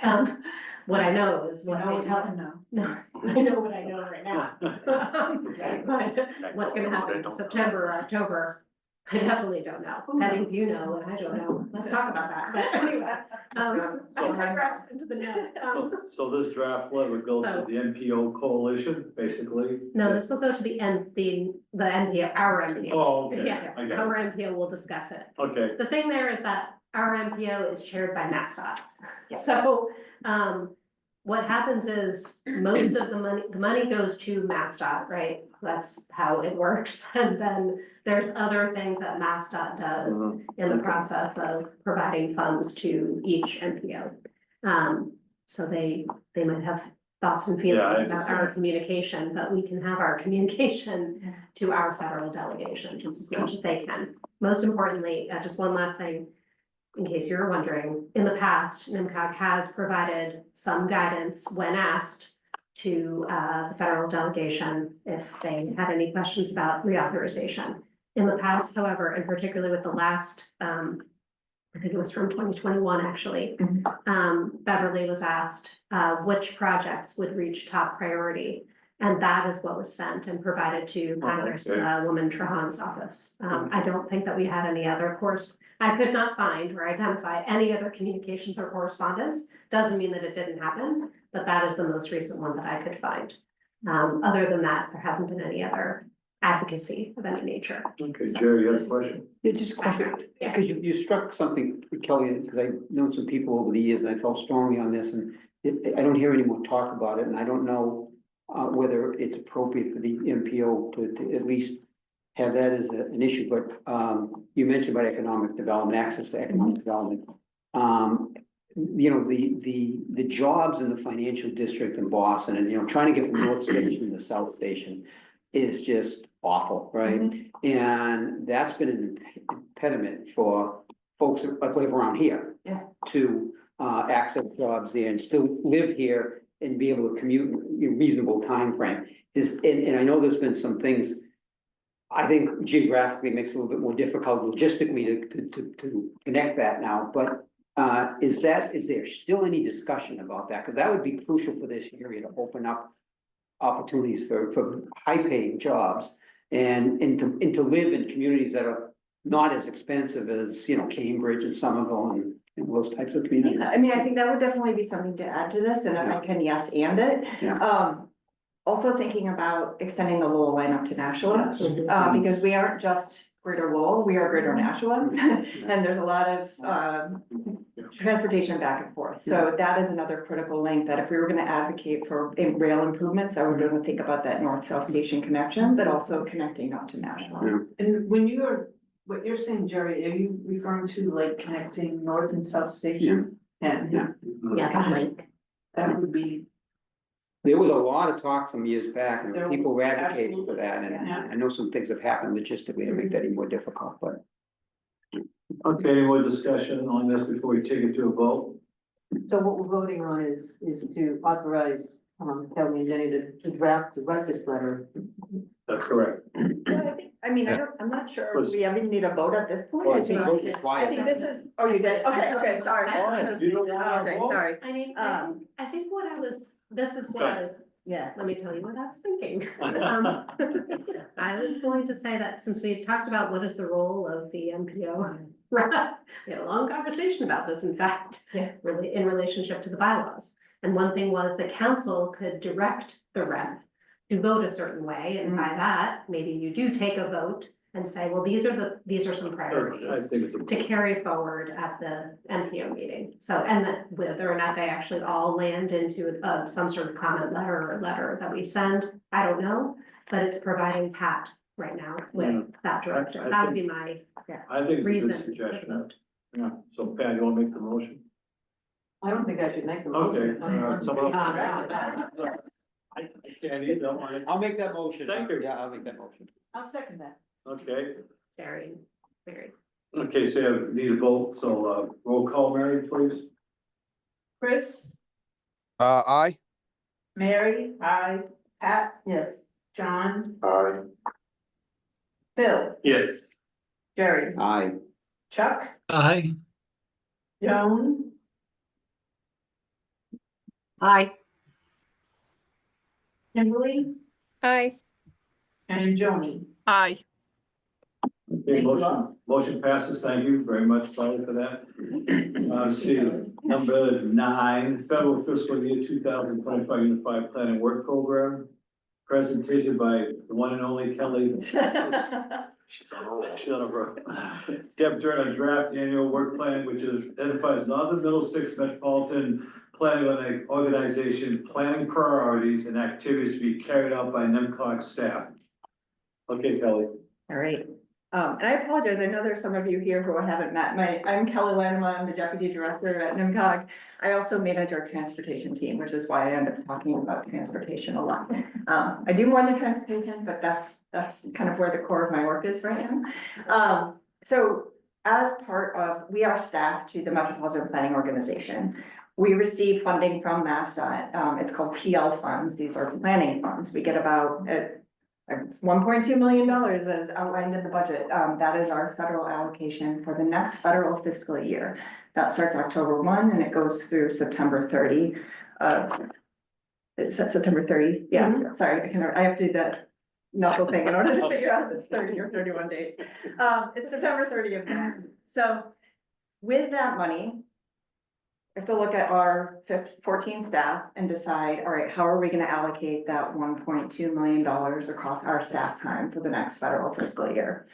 what I know is what they tell them. No, I know what I know right now. But what's gonna happen in September or October, I definitely don't know. Depending if you know, and I don't know. Let's talk about that. But anyway, I digress into the note. So this draft letter goes to So- the NPO coalition, basically? No, this will go to the MPO, our MPO. Oh, okay, Yeah, I got our MPO will discuss it. it, okay, The thing there is that our MPO is chaired by MassDOT. So, what happens is most of the money goes to MassDOT, right? That's how it works. And then there's other things that MassDOT does in the process of providing funds to each MPO. So they might have thoughts and Yeah, feelings I about our communication, but we can have our communication to our federal delegation just as much as they can. Most importantly, just one last thing. In case you're wondering, in the past, NMCOG has provided some guidance when asked to the federal delegation if they had any questions about reauthorization. In the past, however, and particularly with the last, I think it was from 2021, actually, Beverly was asked which projects would reach top priority. And that is what was sent and provided to Congresswoman Trahan's office. I don't think that we had any other course. I could not find or identify any other communications or correspondence. Doesn't mean that it didn't happen, but that is the most recent one that I could find. Other than that, there hasn't been any other advocacy of any nature. Okay, Jerry, you have a question? Yeah, just a question, because you struck something, Kelly, because I've known some people over the years, and I felt strongly on this, and I don't hear any more talk about it, and I don't know whether it's appropriate for the MPO to at least have that as an issue, but you mentioned about economic development, access to economic development. You know, the jobs in the financial district in Boston, and, you know, trying to get from North Station to South Station is just awful, right? And that's been an impediment for folks that live around here. Yeah. To access jobs there and still live here and be able to commute in a reasonable timeframe. And I know there's been some things, I think geographically makes it a little bit more difficult logistically to connect that now, but is there still any discussion about that? Because that would be crucial for this area to open up opportunities for high-paying jobs and to live in communities that are not as expensive as, you know, Cambridge and Somerville and those types of communities. Yeah, I mean, I think that would definitely be something to add to this, and I can yes and it. Yeah. Also thinking about extending the Lowell line up to Nashua, because we aren't just Greater Lowell, we are Greater Nashua. And there's a lot of, transportation back and forth. So that is another critical link that if we were gonna advocate for rail improvements, I would want to think about that north-south station connection, but also connecting up to Nashua. And what you're saying, Jerry, are you referring to like connecting North and South Station? And Yeah, that link. that would be, There was a lot of talk some years back, and There- people were advocating for that, and Yeah. I know some things have happened logistically to make that even more difficult, but. Okay, any more discussion on this before we take it to a vote? so what we're voting on is to authorize, Kelly and Jenny to draft the breakfast letter. That's correct. I'm not sure if we even need a vote at this point. I think this is, oh, you did, okay, sorry. You don't want to Okay, vote? sorry, I mean, I think what I was, this is what I was, yeah. let me tell you what I was thinking. I was going to say that since we had talked about what is the role of the MPO, we had a long conversation about this, in fact, Yeah. really in relationship to the bylaws. And one thing was the council could direct the rep to vote a certain way, and by that, maybe you do take a vote and say, well, these are some I priorities think it's to carry forward at the MPO meeting. So, and that whether or not they actually all land into some sort of comment letter or letter that we send, I don't know. But it's providing Pat right now with that directive. That would be my I think it's a reason. good suggestion. Yeah, so Pat, you want to make the motion? I don't think I should make the Okay. motion. Someone else. I can't either, don't worry. I'll make that motion. Thank you. Yeah, I'll make that motion. I'll second that. Okay, very. okay, so I need a vote, so roll call, Mary, please. Chris, Aye. Mary, Pat? Yes. John, Aye. Bill, Yes. Jerry, Aye. Chuck, Aye. Joan, Aye. Kimberly, Aye. and Joni. Aye. Okay, Thank you. motion passes, thank you very much, sorry for that. See, number 9, federal fiscal year 2025 Unified Planning Work Program. Presentation by the one and only Kelly. She's on a roll. She's on a roll. Deb Turner, draft annual work plan, which identifies Northern Middlesex Metropolitan Planning Organization, planning priorities and activities to be carried out by NMCOG staff. Okay, Kelly. All right, and I apologize, I know there's some of you here who I haven't met. I'm Kelly Lanema, I'm the deputy director at NMCOG. I also manage our transportation team, which is why I end up talking about transportation a lot. I do more than transportation, but that's kind of where the core of my work is right now. So as part of, we are staff to the Metropolitan Planning Organization. We receive funding from MassDOT. It's called PL funds. These are planning funds. We get about it's $1.2 million as outlined in the budget. That is our federal allocation for the next federal fiscal year. That starts October 1 and it goes through September 30 of Is that September 30? Yeah, sorry, I have to do that knuckle thing in order to figure out if it's 30 or 31 days. It's September 30th now. So with that money, we have to look at our 14 staff and decide, all right, how are we gonna allocate that $1.2 million across our staff time for the next federal fiscal year?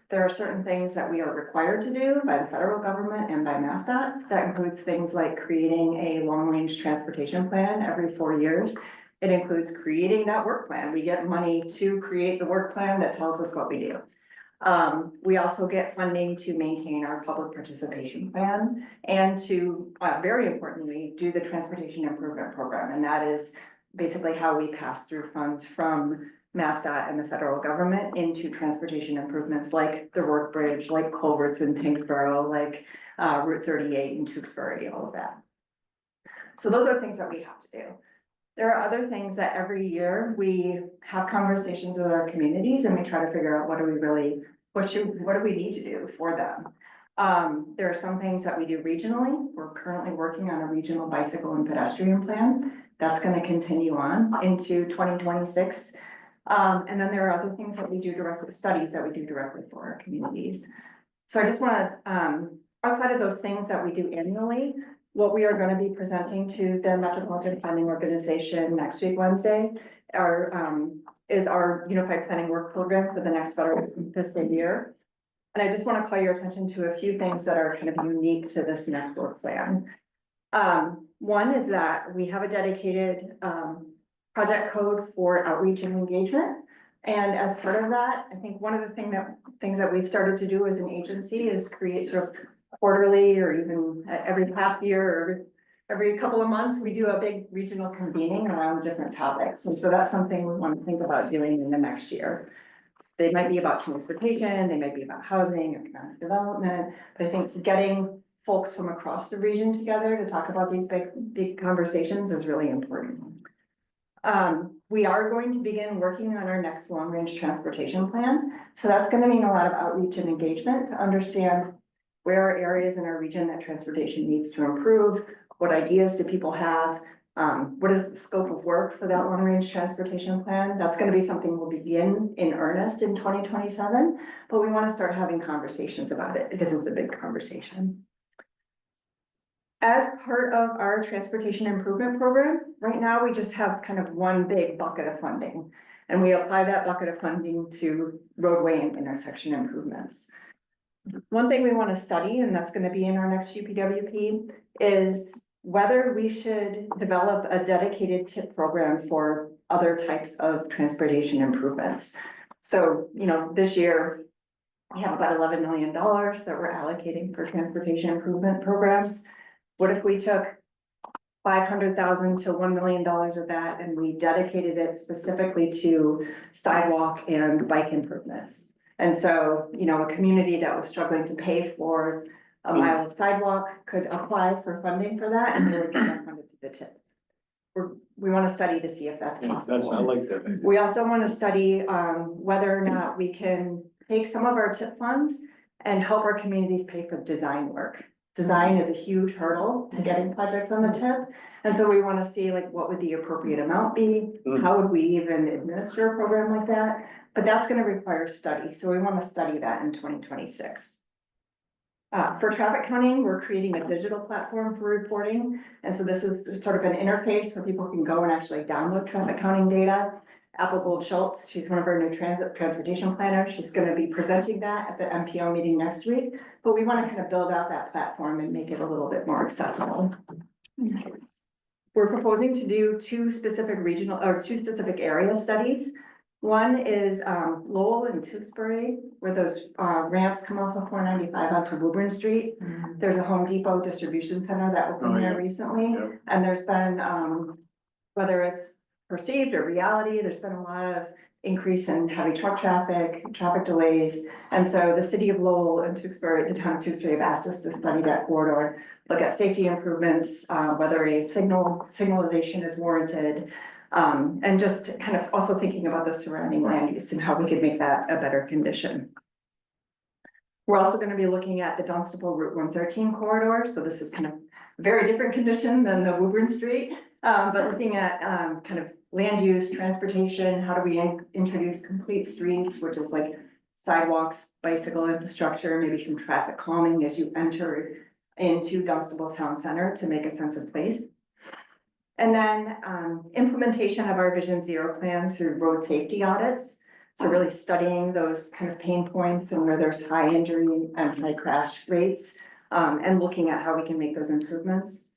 There are certain things that we are required to do by the federal government and by MassDOT. That includes things like creating a long-range transportation plan every 4 years. It includes creating that work plan. We get money to create the work plan that tells us what we do. We also get funding to maintain our public participation plan and to, very importantly, do the transportation improvement program. And that is basically how we pass through funds from MassDOT and the federal government into transportation improvements like the Work Bridge, like culverts in Tingsboro, like Route 38 in Tewksbury, all of that. So those are things that we have to do. There are other things that every year we have conversations with our communities and we try to figure out what do we need to do for them. There are some things that we do regionally. We're currently working on a regional bicycle and pedestrian plan. That's going to continue on into 2026. And then there are other things that we do directly, studies that we do directly for our communities. So I just want to, outside of those things that we do annually, what we are going to be presenting to the Metropolitan Planning Organization next week, Wednesday, is our Unified Planning Work Program for the next federal fiscal year. And I just want to call your attention to a few things that are kind of unique to this next work plan. One is that we have a dedicated project code for outreach and engagement. And as part of that, I think one of the things that we've started to do as an agency is create sort of quarterly or even every half year or every couple of months, we do a big regional convening around different topics. And so that's something we want to think about doing in the next year. They might be about transportation, they might be about housing, economic development, but I think getting folks from across the region together to talk about these big conversations is really important. We are going to begin working on our next long-range transportation plan. So that's going to mean a lot of outreach and engagement to understand where are areas in our region that transportation needs to improve, what ideas do people have, what is the scope of work for that long-range transportation plan. That's going to be something we'll begin in earnest in 2027, but we want to start having conversations about it because it's a big conversation. As part of our transportation improvement program, right now we just have kind of one big bucket of funding, and we apply that bucket of funding to roadway and intersection improvements. One thing we want to study, and that's going to be in our next UPWP, is whether we should develop a dedicated TIP program for other types of transportation improvements. So, this year we have about $11 million that we're allocating for transportation improvement programs. What if we took $500,000 to $1 million of that and we dedicated it specifically to sidewalk and bike improvements? And so, a community that was struggling to pay for a mile of sidewalk could apply for funding for that and they would get that funded through the TIP. We want to study to see if that's possible. I like that. We also want to study whether or not we can take some of our TIP funds and help our communities pay for design work. Design is a huge hurdle to getting projects on the TIP. And so we want to see what would the appropriate amount be? How would we even administer a program like that? But that's going to require study. So we want to study that in 2026. For traffic counting, we're creating a digital platform for reporting. And so this is sort of an interface where people can go and actually download traffic counting data. Apple Gold Schultz, she's one of our new transportation planners. She's going to be presenting that at the MPO meeting next week. But we want to kind of build out that platform and make it a little bit more accessible. We're proposing to do two specific area studies. One is Lowell and Tewksbury, where those ramps come off of 495 onto Woburn Street. There's a Home Depot distribution center that opened there recently. Yeah. And there's been, whether it's perceived or reality, there's been a lot of increase in heavy truck traffic delays. And so the city of Lowell and Tewksbury, the town of Tewksbury have asked us to study that corridor, look at safety improvements, whether a signalization is warranted, and just kind of also thinking about the surrounding land use and how we could make that a better condition. We're also going to be looking at the Dunstable Route 113 corridor. So this is kind of very different condition than the Woburn Street. But looking at, kind of land use, transportation, how do we introduce complete streets, which is like sidewalks, bicycle infrastructure, maybe some traffic calming as you enter into Dunstable Town Center to make a sense of place. And then, implementation of our Vision Zero plan through road safety audits. So really studying those kind of pain points and where there's high injury and high crash rates, and looking at how we can make those improvements.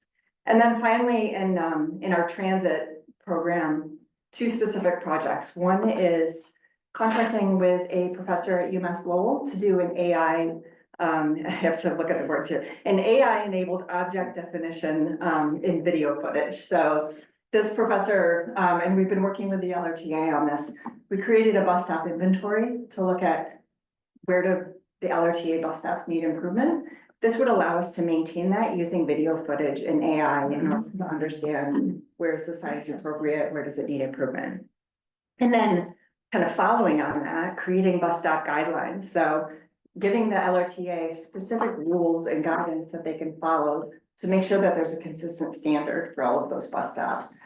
And then finally, in our transit program, 2 specific projects. One is contracting with a professor at UMass Lowell to do an AI, I have to look at the words here, an AI-enabled object definition in video footage. So this professor, and we've been working with the LRTA on this, we created a bus stop inventory to look at where do the LRTA bus stops need improvement. This would allow us to maintain that using video footage and AI in order to understand where's the signage appropriate, where does it need improvement. And then kind of following on that, creating bus stop guidelines. So giving the LRTA specific rules and guidance that they can follow to make sure that there's a consistent standard for all of those bus stops.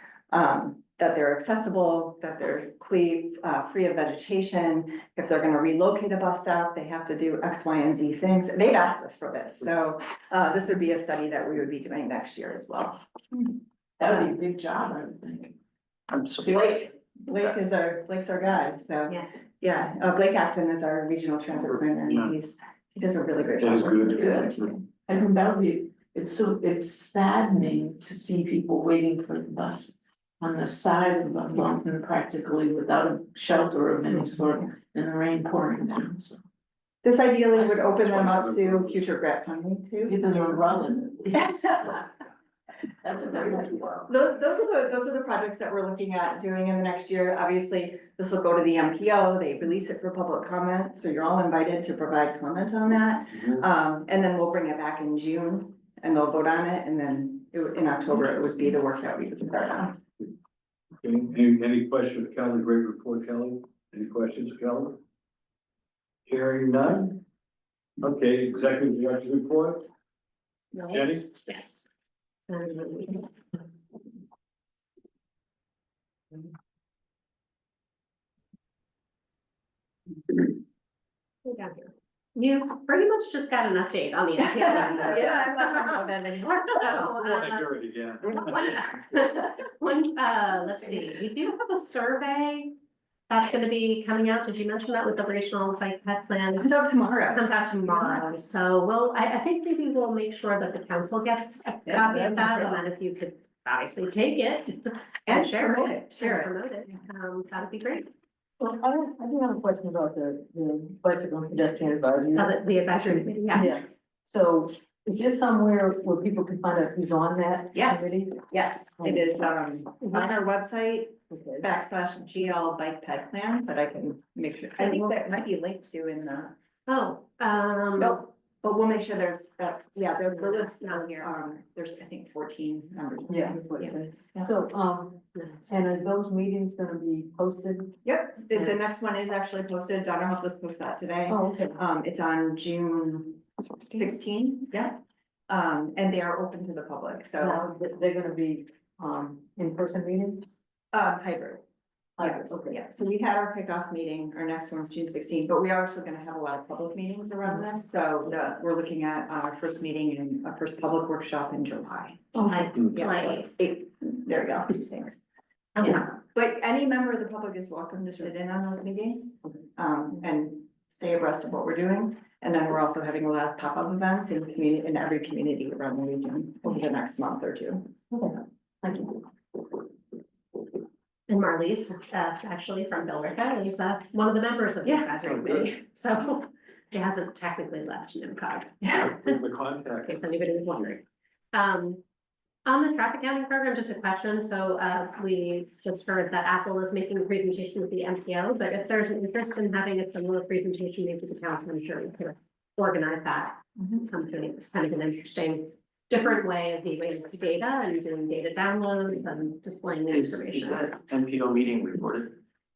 That they're accessible, that they're free of vegetation. If they're gonna relocate a bus stop, they have to do X, Y, and Z things. They've asked us for this, so this would be a study that we would be doing next year as well. That would be a big job, I would think. I'm surprised. Blake's our guy, so. Yeah. Yeah, Blake Acton is our regional transit planner, Yeah. and he does a really great That job. is good. working with the LRTA. I think that would be, it's saddening to see people waiting for the bus on the side of the mountain practically without a shelter of any sort and the rain pouring down, so. This ideally would open them up to future grant funding too. Either they're umbrellas. Yes. That's a very good one. Those are the projects that we're looking at doing in the next year. Obviously, this will go to the MPO, they release it for public comment, so you're all invited to provide comment on that. And then we'll bring it back in June and they'll vote on it, and then in October, it would be the work that we would start on. Any questions, Kelly? Great report, Kelly. Any questions, Kelly? Hearing none? Okay, executive director report, Jenny? Yes. Down here. You pretty much just got an update on the. Yeah, I'm not talking about that anymore. So, let's see, we do have a survey that's gonna be coming out. Did you mention that with the regional bike path plan? Comes out tomorrow. Comes out tomorrow, so I think maybe we'll make sure that the council gets a copy of that, and then if you could obviously take it and share promote it. Share and it. Promote it, that'd be great. Well, I do have a question about the bicycle and pedestrian advisory. The advisory committee, yeah. Yeah, so is this somewhere where people can find out who's on that Yes. committee? Yes, it is, on our website, Okay. /GL bike ped plan, but I can make sure, I think that might be linked to in the, Oh, no, but we'll make sure there's, yeah, the list down here, there's, I think, 14 members. Yeah, that's what it says. So, and are those meetings gonna be posted? Yep, the next one is actually posted, Donna helped us post that today. Oh, okay. It's on June 16, yeah. And they are open to the public, so, Now, they're gonna be, in-person meetings? hybrid. Yeah, Hybrid, okay. yeah, so we had our kickoff meeting, our next one's June 16, but we are also gonna have a lot of public meetings around this, so we're looking at our first meeting and our first public workshop in July. I Yeah, like, 8, there we go, thanks. Yeah, but any member of the public is welcome to sit in on those meetings, and stay abreast of what we're doing. And then we're also having a lot of pop-up events in every community around the region over the next month or two. Okay, thank you. and Marlies, actually from Billerica, is one of the members of the Yeah. advisory committee, so he hasn't technically left NMCOG. The contact. In case anybody was wondering. On the traffic counting program, just a question, so we just heard that Apple is making a presentation with the MPO, but if there's an interest in having a similar presentation made to the council, I'm sure we could organize that. Something, it's kind of an interesting, different way of viewing the data and doing data downloads and displaying the Is information. that NPO meeting recorded?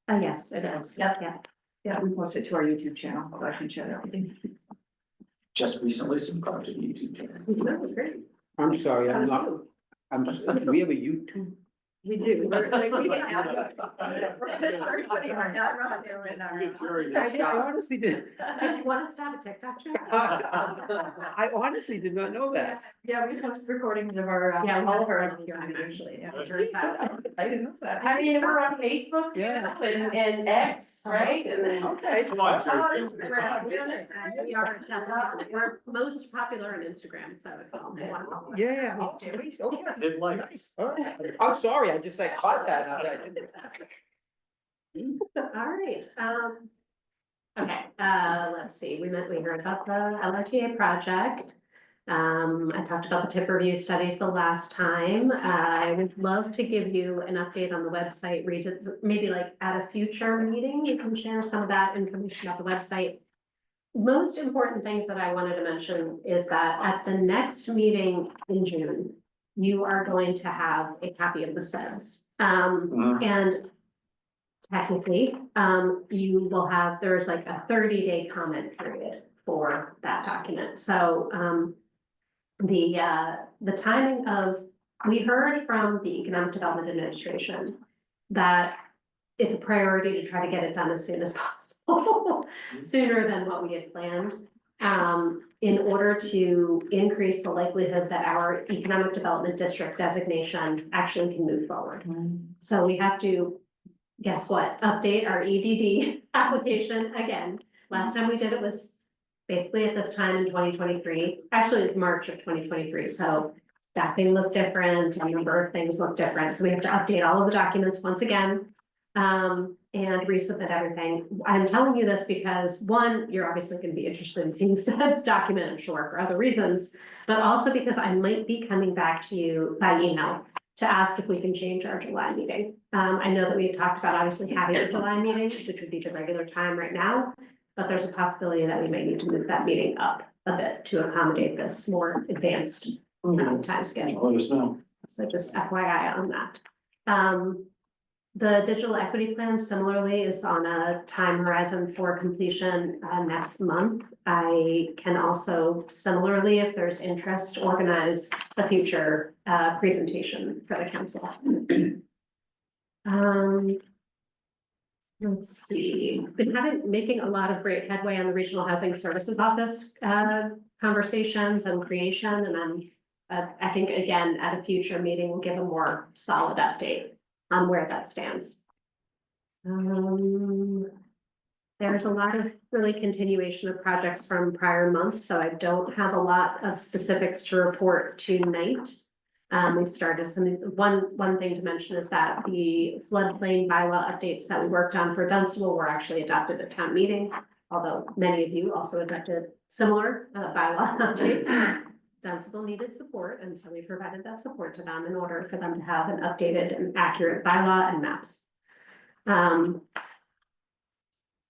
Yes, it is, yep. Yeah, we post it to our YouTube channel, so I can share that. Just recently subscribed to the YouTube channel. Great. I'm sorry, That I'm was not, you. we have a YouTube We do. We're gonna start putting our nut on there and I honestly did. Do you want us to have a TikTok channel? I honestly did not know that. Yeah, we post recordings of our, Yeah, we all have of our, all the time, actually. yeah. Turns out. I didn't know that. I mean, we're on Facebook too, Yeah. and X, right? And Okay. Come on, Jerry. Oh, Instagram. We are definitely, we're most popular on Instagram, so if you want to follow us. Yeah. please do. Please, oh, yeah. Did like. Nice. All right. I'm sorry, I just like caught that. and I didn't- All right, okay, let's see, we heard about the LRTA project. I talked about the tip review studies the last time. I would love to give you an update on the website, read it, maybe like at a future meeting, you can share some of that information about the website. Most important things that I wanted to mention is that at the next meeting in June, you are going to have a copy of the SEDS. And technically, you will have, there's like a 30-day comment period for that document. So, the timing of, we heard from the Economic Development Administration that it's a priority to try to get it done as soon as possible, sooner than what we had planned. In order to increase the likelihood that our economic development district designation actually can move forward. So we have to, guess what, update our EDD application again. Last time we did it was basically at this time in 2023. Actually, it's March of 2023, so staffing looked different, a number of things look different. So we have to update all of the documents once again, and resubmit everything. I'm telling you this because, one, you're obviously going to be interested in seeing SEDS document, I'm sure, for other reasons, but also because I might be coming back to you by email to ask if we can change our July meeting. I know that we had talked about obviously having a July meeting, which would be the regular time right now, but there's a possibility that we may need to move that meeting up a bit to accommodate this more advanced time schedule. Let us know. So just FYI on that. The digital equity plan similarly is on a time horizon for completion next month. I can also similarly, if there's interest, organize a future presentation for the council. Let's see, been making a lot of great headway on the Regional Housing Services Office conversations and creation, and I think again, at a future meeting, we'll give a more solid update on where that stands. There's a lot of really continuation of projects from prior months, so I don't have a lot of specifics to report tonight. We've started one thing to mention is that the floodplain bylaw updates that we worked on for Dunstable were actually adopted at town meeting, although many of you also adopted similar bylaw updates. Dunstable needed support, and so we provided that support to them in order for them to have an updated and accurate bylaw and maps.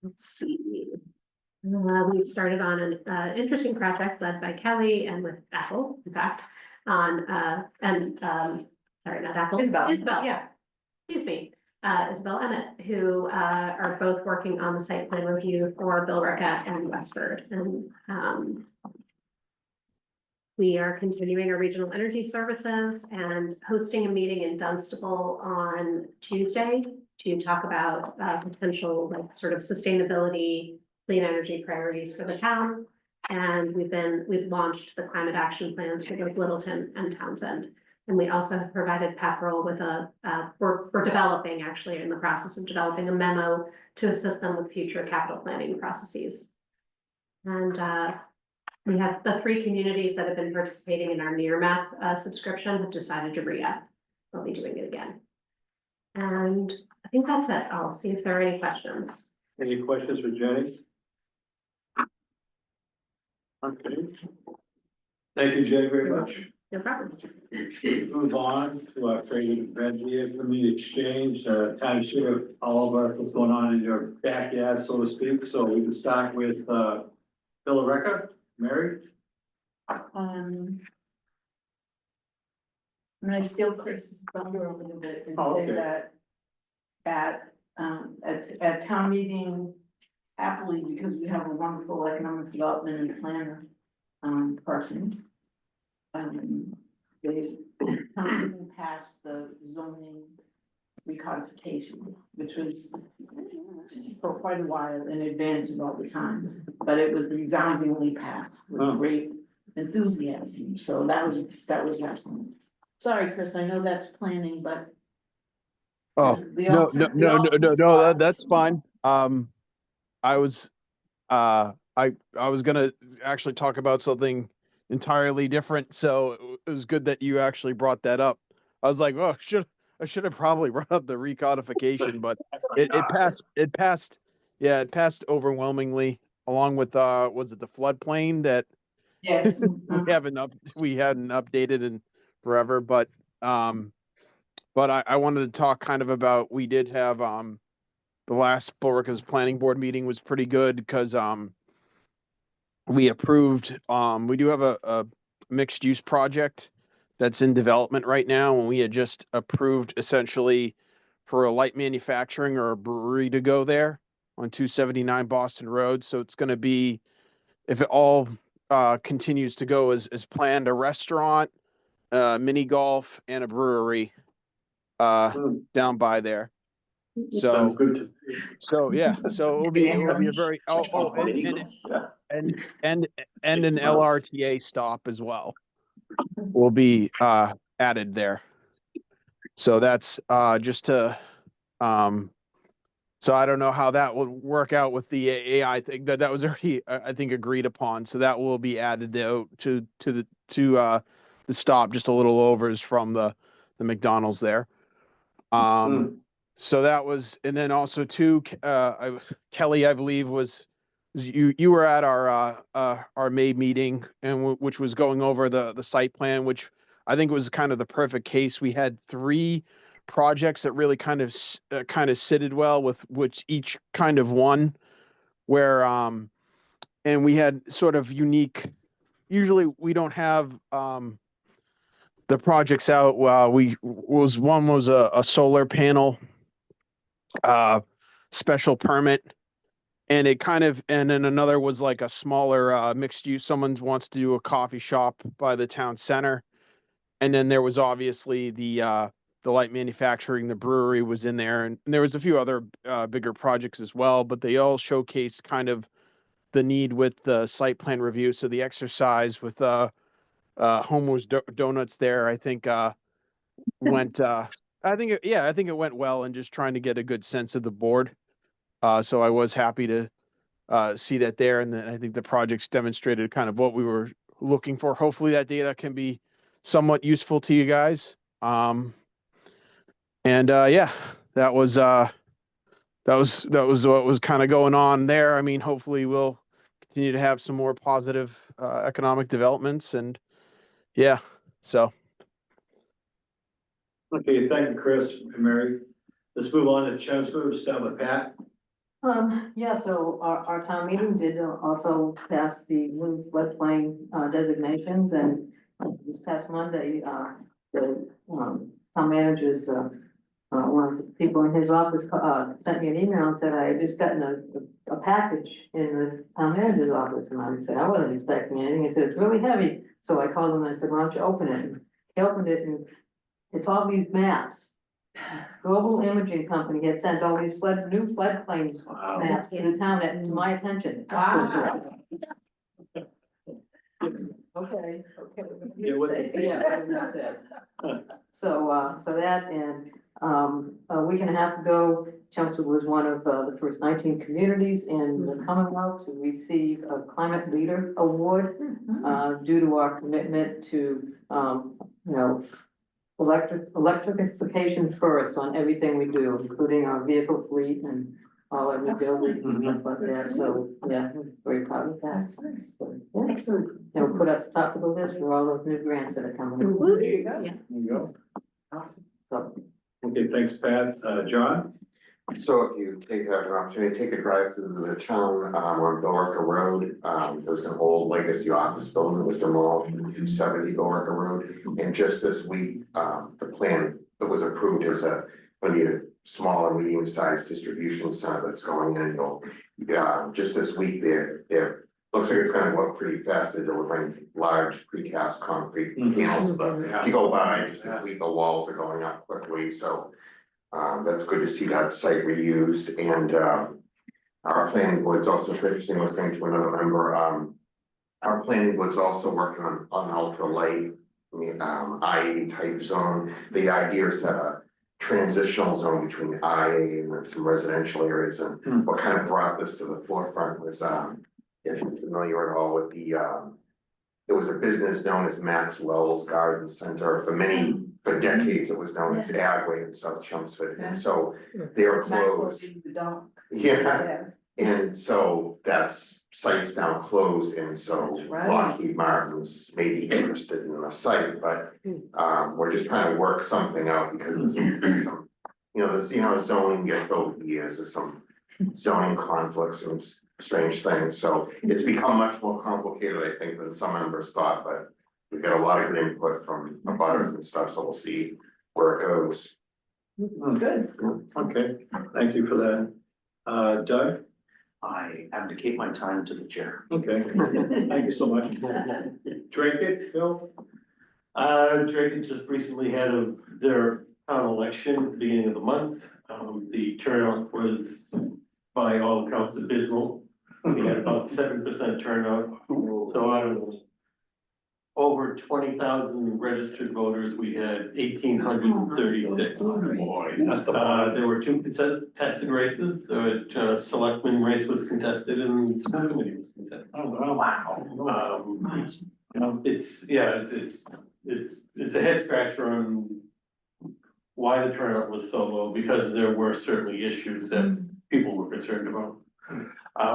Let's see. We started on an interesting project led by Kelly and with Apple, in fact, on sorry, not Apple. Isabel. Yeah. Excuse me, Isabel Emmett, who are both working on the site plan review for Billerica and Westford. And we are continuing our regional energy services and hosting a meeting in Dunstable on Tuesday to talk about potential like sort of sustainability, clean energy priorities for the town. And we've launched the climate action plans for both Littleton and Townsend. And we also have provided Pepperell with we're developing, actually in the process of developing a memo to assist them with future capital planning processes. And we have the 3 communities that have been participating in our near map subscription have decided to re-up. They'll be doing it again. And I think that's it. I'll see if there are any questions. Any questions for Jenny? Okay. Thank you, Jenny, very much. No problem. Let's move on to our trade and event community exchange, time to share all of our, what's going on in your backyard, so to speak. So we can start with, Billerica, Mary. I'm gonna steal Chris's thunder a little bit and Oh, say okay. that at town meeting, happily, because we have a wonderful economic development and planner person. They town meeting passed the zoning recodification, which was for quite a while in advance of all the time, but it was resoundingly passed Oh. with great enthusiasm, so that was excellent. Sorry, Chris, I know that's planning, but. Oh, the no, alter- the no, alternate that's thoughts- fine. I was, I was gonna actually talk about something entirely different, so it was good that you actually brought that up. I was like, oh, I should have probably brought up the recodification, but it passed, yeah, it passed overwhelmingly, along with, was it the floodplain that Yes. we hadn't updated in forever, um, but I wanted to talk kind of about, we did have, the last Borica's planning board meeting was pretty good because, we approved, we do have a mixed use project that's in development right now, and we had just approved essentially for a light manufacturing or a brewery to go there on 279 Boston Road. So it's gonna be, if it all continues to go as planned, a restaurant, mini golf, and a brewery down by there. Sounds So, good to. yeah, so it will be a very, and and an LRTA stop as well will be added there. So that's just to so I don't know how that would work out with the AI thing that was already I think agreed upon. So that will be added to the stop just a little overs from the McDonald's there. So that was, and then also too, Kelly, I believe you were at our May meeting and which was going over the site plan, which I think was kind of the perfect case. We had 3 projects that really kind of sitted well with which each kind of won, where and we had sort of unique. Usually we don't have the projects out. One was a solar panel special permit, and it kind of, and then another was like a smaller mixed use. Someone wants to do a coffee shop by the town center, and then there was obviously the light manufacturing, the brewery was in there, and there was a few other bigger projects as well, but they all showcased kind of the need with the site plan review. So the exercise with Homer's Donuts there, I think went I think it went well, and just trying to get a good sense of the board. So I was happy to see that there, and then I think the projects demonstrated kind of what we were looking for. Hopefully that data can be somewhat useful to you guys. And yeah, that was what was kind of going on there. I mean, hopefully we'll continue to have some more positive economic developments, and yeah, so. Okay, thank you, Chris and Mary. Let's move on to Chelmsford, start with Pat. Yeah, so our town meeting did also pass the new floodplain designations, and this past Monday, the town manager's one of the people in his office sent me an email and said I had just gotten a package in the town manager's office, and I said I wasn't expecting anything. He said it's really heavy, so I called him and I said, why don't you open it? And he opened it, and it's all these maps. Global Imaging Company had sent all these new floodplain maps to the town, to my attention. Wow. Okay. Yeah, what they- Yeah, what did you say? So that, and, a week and a half ago, Chelmsford was one of, the first 19 communities in the Commonwealth to receive a Climate Leader Award, due to our commitment to, you know, electrification first on everything we do, including our vehicle fleet and all our new buildings and stuff like that. So, yeah, I'm very proud of that. So, yeah. Excellent. It'll put us top of the list for all those new grants that are coming. There you go. There you go. Awesome. So, Okay, thanks, Pat. John? So if you take an opportunity, take a drive through the town, on Borica Road, there's an old legacy office building that was demolished in 270 Borica Road. And just this week, the plan that was approved is going to be a small and medium sized distribution center that's going in. Just this week, they're looks like it's gonna look pretty fast. They're delivering large precast concrete panels. If you go by, just see the walls are going up quickly, so. That's good to see that site reused, and our planning board's also, it's interesting listening to another member, our planning board's also working on ultra light. IA type zone. The idea is to have a transitional zone between IA and some residential areas, and what kind of brought this to the forefront was, if you're familiar at all with there was a business known as Maxwell's Garden Center. For decades, it was known as Agway in South Chelmsford, and so they're closed. Yeah, and so that's site's now closed, and so Lockheed Martin's maybe interested in the site, but we're just trying to work something out because there's some, zoning gets over the years, there's some zoning conflicts and strange things, so it's become much more complicated, I think, than some members thought, but we've got a lot of good input from abutters and stuff, so we'll see where it goes. Good. Okay, thank you for that. Doug? I abdicate my time to the chair. Okay, thank you so much. Drake it, Phil? Drake just recently had their town election at the beginning of the month. The turnout was by all accounts abysmal. We had about 7% turnout, so out of over 20,000 registered voters, we had 1,836. Boy, that's the There were 2 contested races, the selectman race was contested and the school committee was contested. Oh, wow. It's a head scratcher on why the turnout was so low, because there were certainly issues that people were concerned about.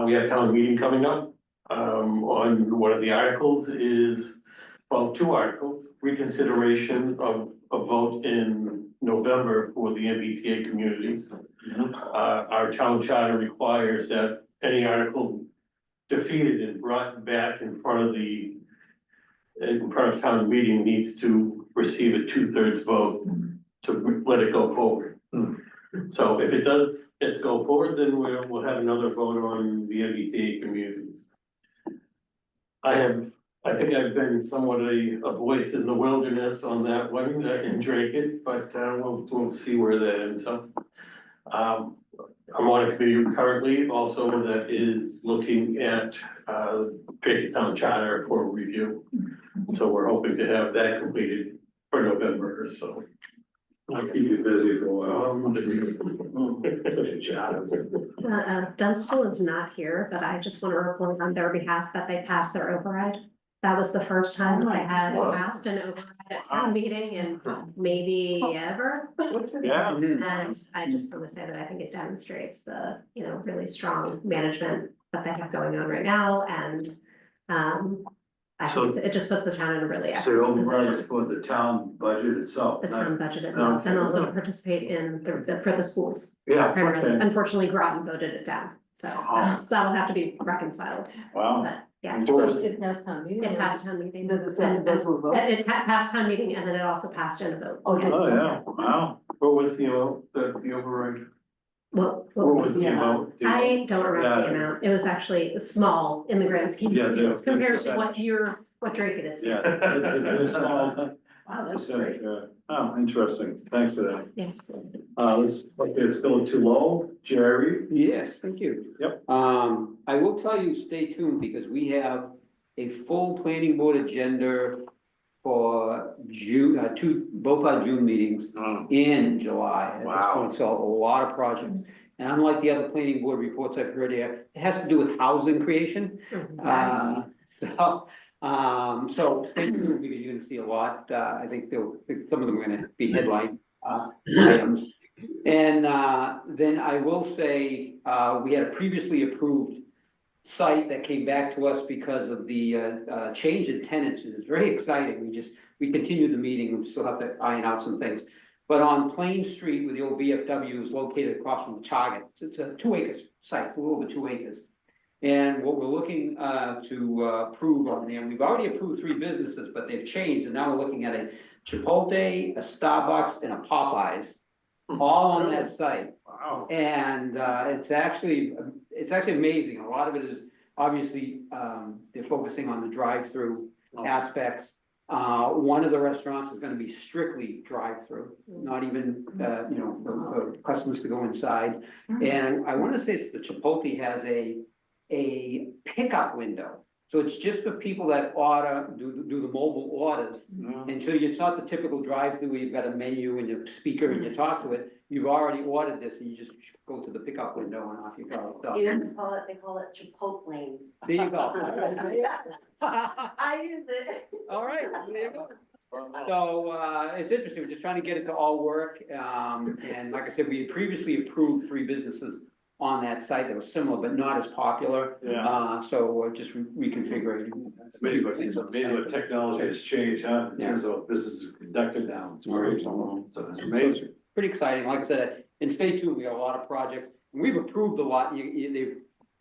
We have town meeting coming up, on one of the articles is, well, 2 articles, reconsideration of a vote in November for the MBTA communities. Our town charter requires that any article defeated and brought back in front of town meeting needs to receive a 2/3 vote to let it go forward. So if it does, let's go forward, then we'll have another vote on the MBTA communities. I think I've been somewhat a voice in the wilderness on that one in Drake it, but we'll see where that ends up. I'm on a committee currently also that is looking at Drake Town Charter for review. So we're hoping to have that completed for November or so. I'll keep you busy for a while. Dunstable is not here, but I just want to report on their behalf that they passed their override. That was the first time that they had passed an override at town meeting in maybe ever. Yeah. And I just want to say that I think it demonstrates the, really strong management that they have going on right now, and I think it just puts the town in a really excellent position. For the town budget itself. The town budget itself, and also to participate in for the schools. Yeah, Primarily, okay. Unfortunately, Groton voted it down, so that'll have to be reconciled, Wow. but yes. It passed town meeting. It passed town meeting. Does it have to go to a vote? It passed town meeting, and then it also passed in a vote. Oh, did it? Oh, yeah, wow. What was the amount, the override? What was the amount? I don't remember the Yeah. amount, it was actually small in the grand scheme Yeah, of things the compared to percentage. what Drake it is. Yeah. Wow, that's great. Oh, interesting, thanks for that. Yes. It's going too low, Jerry. Yes, thank you. Yep. I will tell you, stay tuned, because we have a full planning board agenda for June, both our June meetings in July at this Wow. point, so a lot of projects. And unlike the other planning board reports I've heard here, it has to do with housing creation. So stay tuned, because you're gonna see a lot. I think some of them are gonna be headline items. And then I will say, we had a previously approved site that came back to us because of the change in tenants. It's very exciting. We continued the meeting. We still have to iron out some things. But on Plain Street, where the old VFW is located across from the Target, it's a 2-acre site, a little over 2 acres. And what we're looking to approve on there, we've already approved 3 businesses, but they've changed, and now we're looking at a Chipotle, a Starbucks, and a Popeyes, all on that site. Wow. And it's actually amazing. A lot of it is obviously, they're focusing on the drive-through aspects. One of the restaurants is gonna be strictly drive-through, not even, customers to go inside. And I wanna say it's the Chipotle has a pickup window. So it's just for people that do the mobile orders. And so it's not the typical drive-through where you've got a menu and a speaker and you talk to it. You've already ordered this and you just go to the pickup window and off you go. So, They call it Chipotle. there you go. I use it. All right, there you go. So, it's interesting, we're just trying to get it to all work, and like I said, we had previously approved 3 businesses on that site that was similar, but not as popular. Yeah. So we're just reconfiguring. It's amazing what technology has changed, huh, in terms of business is conducted now, it's great, so it's amazing. Pretty exciting, like I said, and stay tuned, we got a lot of projects, and we've approved a lot,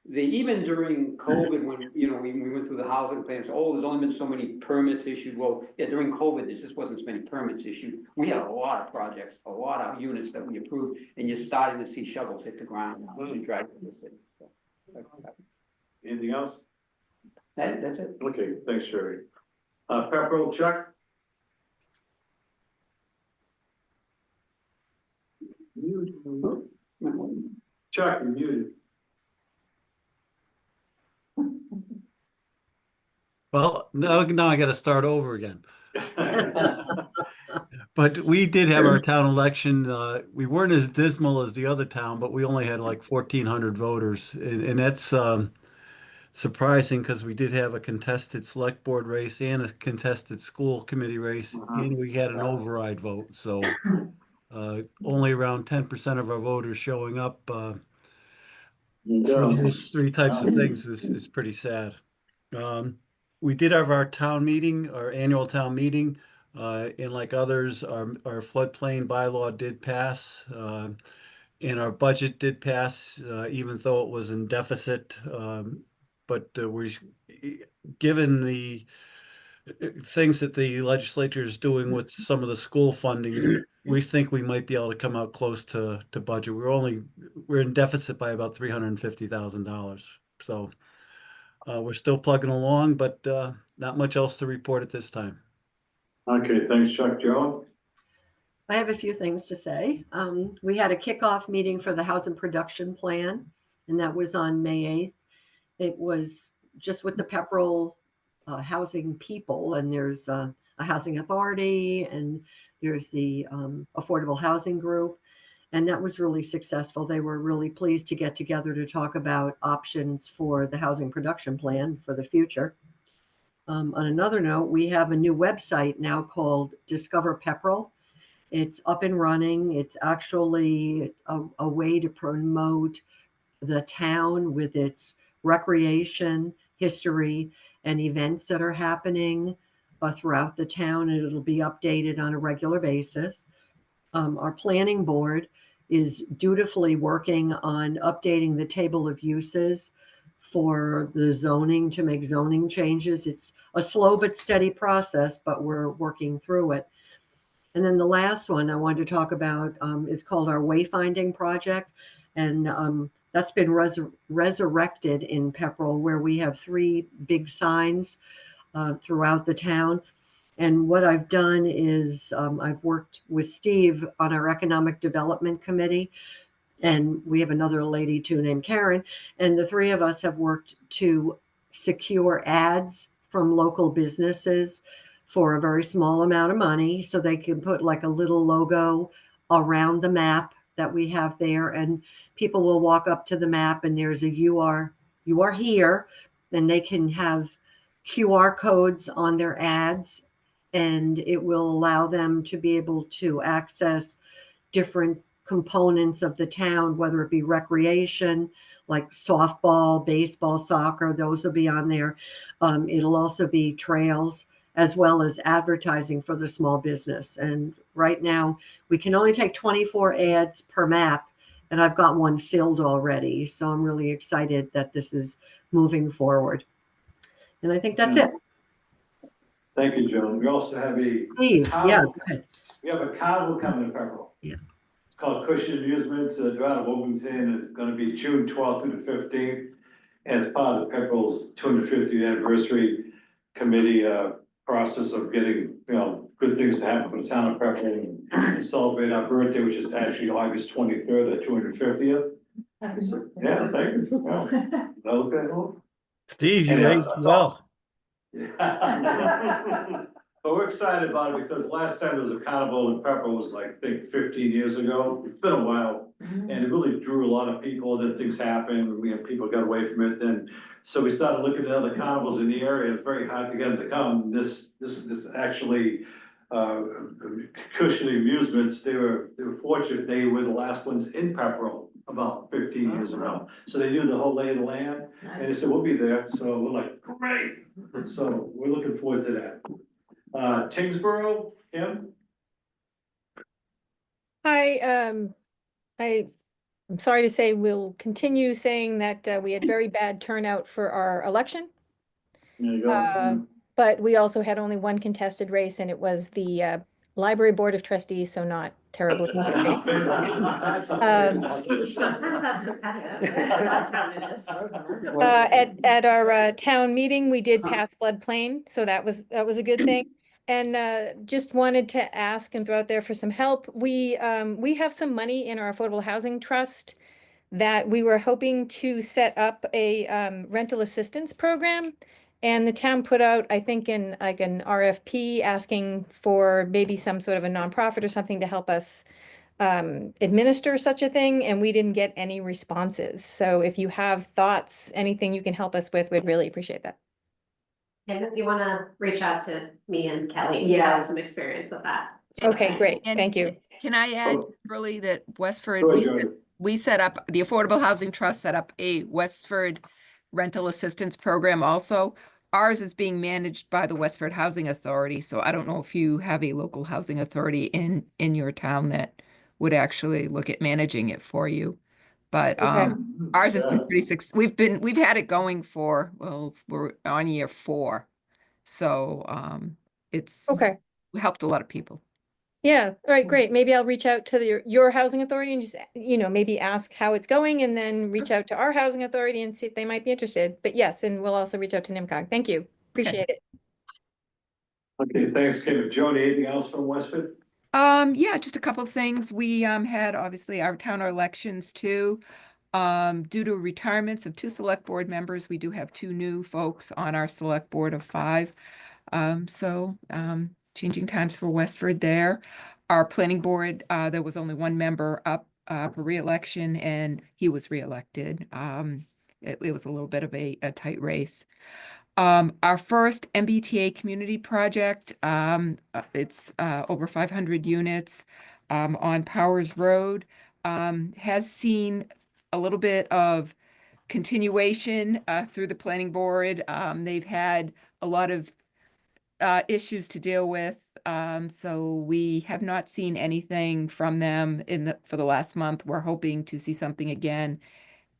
they even during COVID, when, we went through the housing plans, there's only been so many permits issued, well, yeah, during COVID, there just wasn't so many permits issued. We had a lot of projects, a lot of units that we approved, and you're starting to see shovels hit the ground now, and drive to the city. So, Anything else? that's it. Okay, thanks, Sherry. Pepperell, Chuck? Chuck, you're muted. Well, now I gotta start over again. But we did have our town election. We weren't as dismal as the other town, but we only had like 1,400 voters. And that's surprising because we did have a contested select board race and a contested school committee race, and we had an override vote. So only around 10% of our voters showing up for those 3 types of things is pretty sad. We did have our town meeting, our annual town meeting, and like others, our floodplain bylaw did pass, and our budget did pass, even though it was in deficit. But given the things that the legislature is doing with some of the school funding, we think we might be able to come out close to budget. We're in deficit by about $350,000. So we're still plugging along, but not much else to report at this time. Okay, thanks, Chuck. Joe? I have a few things to say. We had a kickoff meeting for the housing production plan, and that was on May 8th. It was just with the Pepperell housing people, and there's a housing authority, and there's the affordable housing group, and that was really successful. They were really pleased to get together to talk about options for the housing production plan for the future. On another note, we have a new website now called Discover Pepperell. It's up and running. It's actually a way to promote the town with its recreation, history, and events that are happening throughout the town, and it'll be updated on a regular basis. Our planning board is dutifully working on updating the table of uses for the zoning to make zoning changes. It's a slow but steady process, but we're working through it. And then the last one I wanted to talk about is called our wayfinding project. And that's been resurrected in Pepperell, where we have 3 big signs throughout the town. And what I've done is I've worked with Steve on our economic development committee, and we have another lady too named Karen, and the 3 of us have worked to secure ads from local businesses for a very small amount of money, so they can put like a little logo around the map that we have there, and people will walk up to the map and there's a you are here, and they can have QR codes on their ads, and it will allow them to be able to access different components of the town, whether it be recreation, like softball, baseball, soccer, those will be on there. It'll also be trails, as well as advertising for the small business. And right now, we can only take 24 ads per map, and I've got one filled already. So I'm really excited that this is moving forward. And I think that's it. Thank you, Joan. We also have a Steve, yeah, go ahead. We have a carnival coming to Pepperell. Yeah. It's called Cushion Amusements, out of Wilmington. It's gonna be June 12th through the 15th. as part of the Pepperell's 250th anniversary committee, process of getting, good things to happen for the town of Pepperell and celebrate our birthday, which is actually August 23rd, the 250th. Yeah, thank you. Well, okay. Steve, And, you yeah, aged that's well. But we're excited about it because last time there was a carnival in Pepperell was like, I think 15 years ago. It's been a while. And it really drew a lot of people, then things happened, people got away from it, then, so we started looking at other carnivals in the area, it's very hard to get them to come, this actually, Cushing Amusements, they were fortunate, they were the last ones in Pepperell about 15 years ago, so they knew the whole lay of the land, and they said, we'll be there, so we're like, great, so we're looking forward to that. Tingsboro, Kim? Hi, I'm sorry to say we'll continue saying that we had very bad turnout for our election. There you go. But we also had only one contested race and it was the Library Board of Trustees, so not terribly. Sometimes that's competitive. At our town meeting, we did pass floodplain, so that was a good thing. And just wanted to ask and throw out there for some help. We have some money in our Affordable Housing Trust that we were hoping to set up a rental assistance program. And the town put out, I think, in like an RFP asking for maybe some sort of a nonprofit or something to help us administer such a thing, and we didn't get any responses. So if you have thoughts, anything you can help us with, we'd really appreciate that. And if you wanna reach out to me and Kelly, we Yeah. have some experience with that. Okay, great. And Thank you. Can I add, Kimberly, that Westford, Go ahead, Jody. we set up, the Affordable Housing Trust set up a Westford rental assistance program also. Ours is being managed by the Westford Housing Authority, so I don't know if you have a local housing authority in your town that would actually look at managing it for you. But Okay. ours has been pretty we've had it going for, well, we're on year 4. So it's Okay. helped a lot of people. Yeah, all right, great. Maybe I'll reach out to your housing authority and just, maybe ask how it's going and then reach out to our housing authority and see if they might be interested. But yes, and we'll also reach out to NMCOG. Thank you. Appreciate it. Okay, thanks, Kim. Jody, anything else from Westford? Yeah, just a couple of things. We had obviously our town elections too. Due to retirements of 2 select board members, we do have 2 new folks on our select board of 5. So changing times for Westford there. Our planning board, there was only 1 member up for reelection and he was reelected. It was a little bit of a tight race. Our first MBTA community project, it's over 500 units on Powers Road, has seen a little bit of continuation through the planning board. They've had a lot of issues to deal with. So we have not seen anything from them for the last month. We're hoping to see something again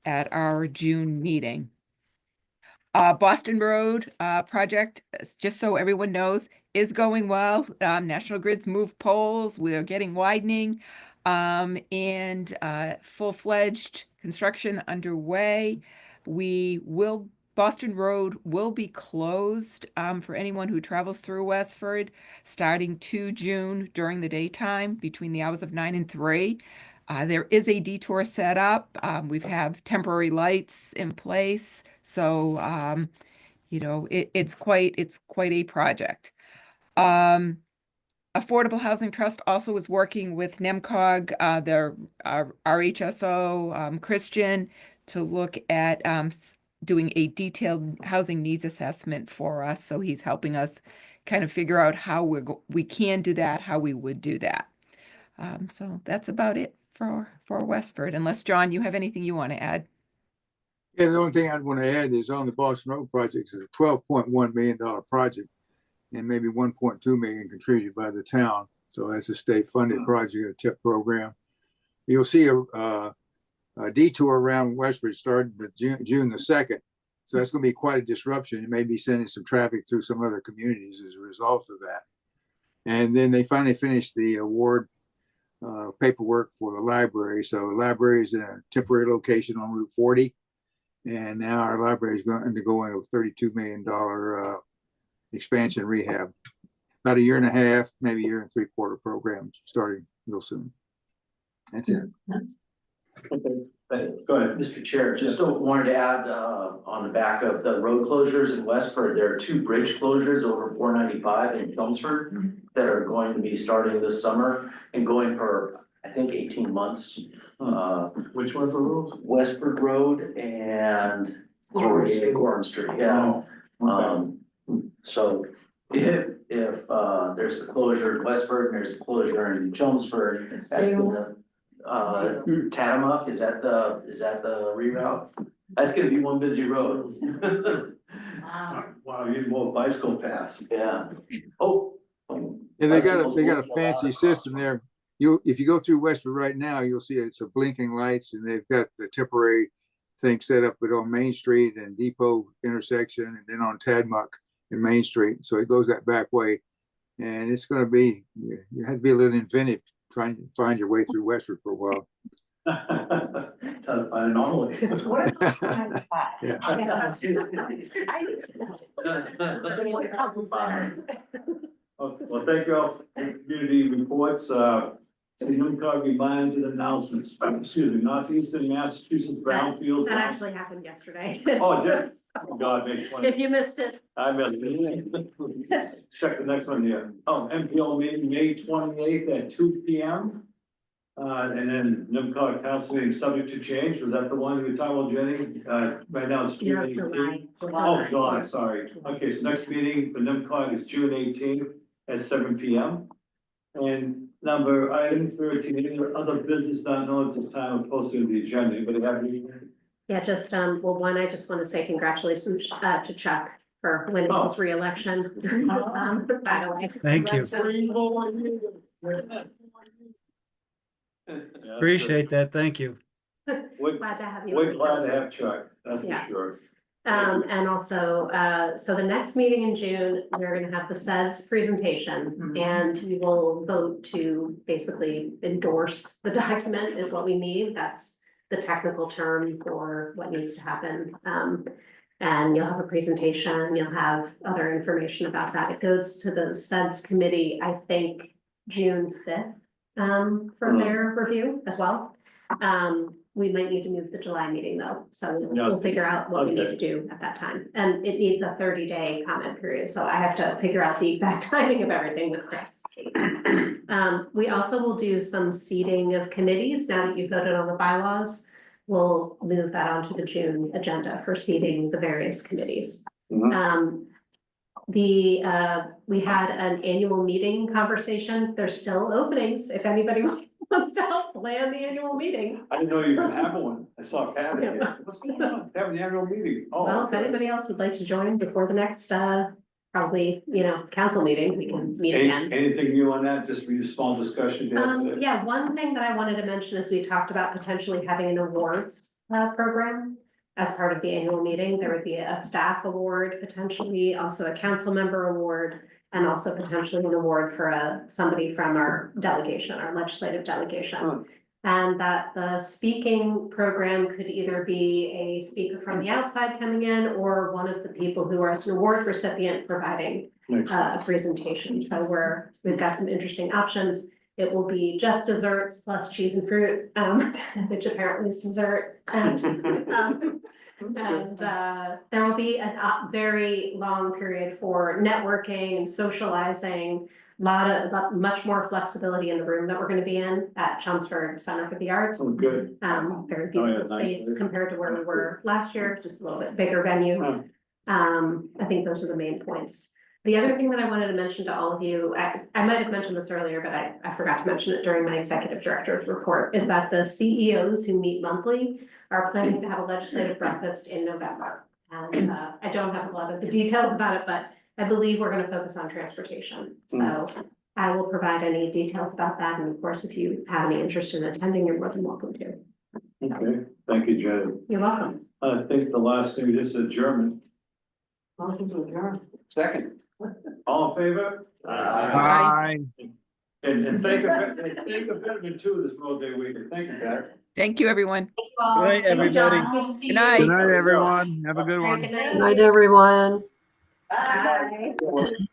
at our June meeting. Boston Road project, just so everyone knows, is going well. National Grid's moved poles. We are getting widening and full-fledged construction underway. Boston Road will be closed for anyone who travels through Westford starting 2 June during the daytime between the hours of 9 and 3. There is a detour set up. We have temporary lights in place. So, it's quite a project. Affordable Housing Trust also is working with NMCOG, their RHSO, Christian, to look at doing a detailed housing needs assessment for us. So he's helping us kind of figure out how we can do that, how we would do that. So that's about it for Westford, unless John, you have anything you want to add? Yeah, the only thing I'd want to add is on the Boston Road project is a $12.1 million project and maybe 1.2 million contributed by the town. So that's a state funded project, a TIP program. You'll see a detour around Westford starting June the 2nd. So that's going to be quite a disruption. It may be sending some traffic through some other communities as a result of that. And then they finally finished the award paperwork for the library. So the library is in a temporary location on Route 40. And now our library is going undergoing a $32 million expansion rehab. About a year and a half, maybe a year and 3/4 program starting real soon. That's it. Okay, go ahead. Mr. Chair, just wanted to add, on the back of the road closures in Westford, there are 2 bridge closures over 495 in Chelmsford that are going to be starting this summer and going for, I think, 18 months. Which ones are those? Westford Road and Gorham Street, yeah. So if there's the closure in Westford and there's the closure in Chelmsford, that's gonna, Tillamook, is that the reroute? That's gonna be one busy road. Wow, you need more bicycle paths. Yeah. Oh. Yeah, they got a fancy system there. If you go through Westford right now, you'll see it's a blinking lights, and they've got the temporary thing set up on Main Street and Depot intersection, and then on Tillamook and Main Street. So it goes that back way, and it's going to be, you have to be a little inventive trying to find your way through Westford for a while. It's an anomaly. Well, thank you all for community reports. NMCOG reminds and announcements, excuse me, Northeastern Massachusetts Brownfield. That actually happened yesterday. Oh, did? Oh, God, make one. If you missed it. I missed it. Check the next one here. Oh, MPO meeting May 28th at 2 p.m. And then NMCOG council meeting subject to change. Was that the one you were talking about, Jenny? Right now it's June 18th. Oh, July, sorry. Okay, so next meeting for NMCOG is June 18th at 7 p.m. And item 13, any other business not known at this time of posting the agenda, anybody have any? Yeah, just, well, one, I just want to say congratulations to Chuck for winning his reelection. By the way. Thank you. Appreciate that. Thank you. Glad to have you. We're glad to have Chuck, that's for Yeah. sure. And also, so the next meeting in June, we're gonna have the SEDS presentation, and we will vote to basically endorse the document is what we need. That's the technical term for what needs to happen. And you'll have a presentation, you'll have other information about that. It goes to the SEDS committee, I think, June 5th, for their review as well. We might need to move the July meeting though, so we'll figure out what we need to do at that time. And it needs a 30-day comment period, so I have to figure out the exact timing of everything with Chris. We also will do some seating of committees. Now that you've voted on the bylaws, we'll move that onto the June agenda for seating the various committees. We had an annual meeting conversation. There's still openings if anybody wants to help plan the annual meeting. I didn't know you could have one. I saw Pat. What's going on? Have an annual meeting. Oh, Well, if okay. anybody else would like to join before the next, probably, council meeting, we can meet again. Anything new on that? Just for your small discussion? Yeah, one thing that I wanted to mention is we talked about potentially having an awards, program. As part of the annual meeting, there would be a staff award, potentially also a council member award, and also potentially an award for somebody from our delegation, our legislative delegation. And that the speaking program could either be a speaker from the outside coming in, or one of the people who are an award recipient providing a presentation. So we've got some interesting options. It will be just desserts plus cheese and fruit, which apparently is dessert. And there will be a very long period for networking and socializing, much more flexibility in the room that we're going to be in at Chelmsford Center for the Arts. Oh, good. Very beautiful space compared to where we were last year, just a little bit bigger venue. I think those are the main points. The other thing that I wanted to mention to all of you, I might have mentioned this earlier, but I forgot to mention it during my executive director's report, is that the CEOs who meet monthly are planning to have a legislative breakfast in November. And I don't have a lot of the details about it, but I believe we're going to focus on transportation. So I will provide any details about that. And of course, if you have any interest in attending, you're more than welcome to. Okay, thank you, Jen. You're welcome. I think the last thing is adjournment. Motion to adjourn. Second. All in favor? Aye. And think of Veteran too this World Day weekend. Thank you, Pat. Thank you, everyone. Good night, everybody. Good night. Good night, everyone. Have a good All right, one. good night. Good night, everyone. Bye.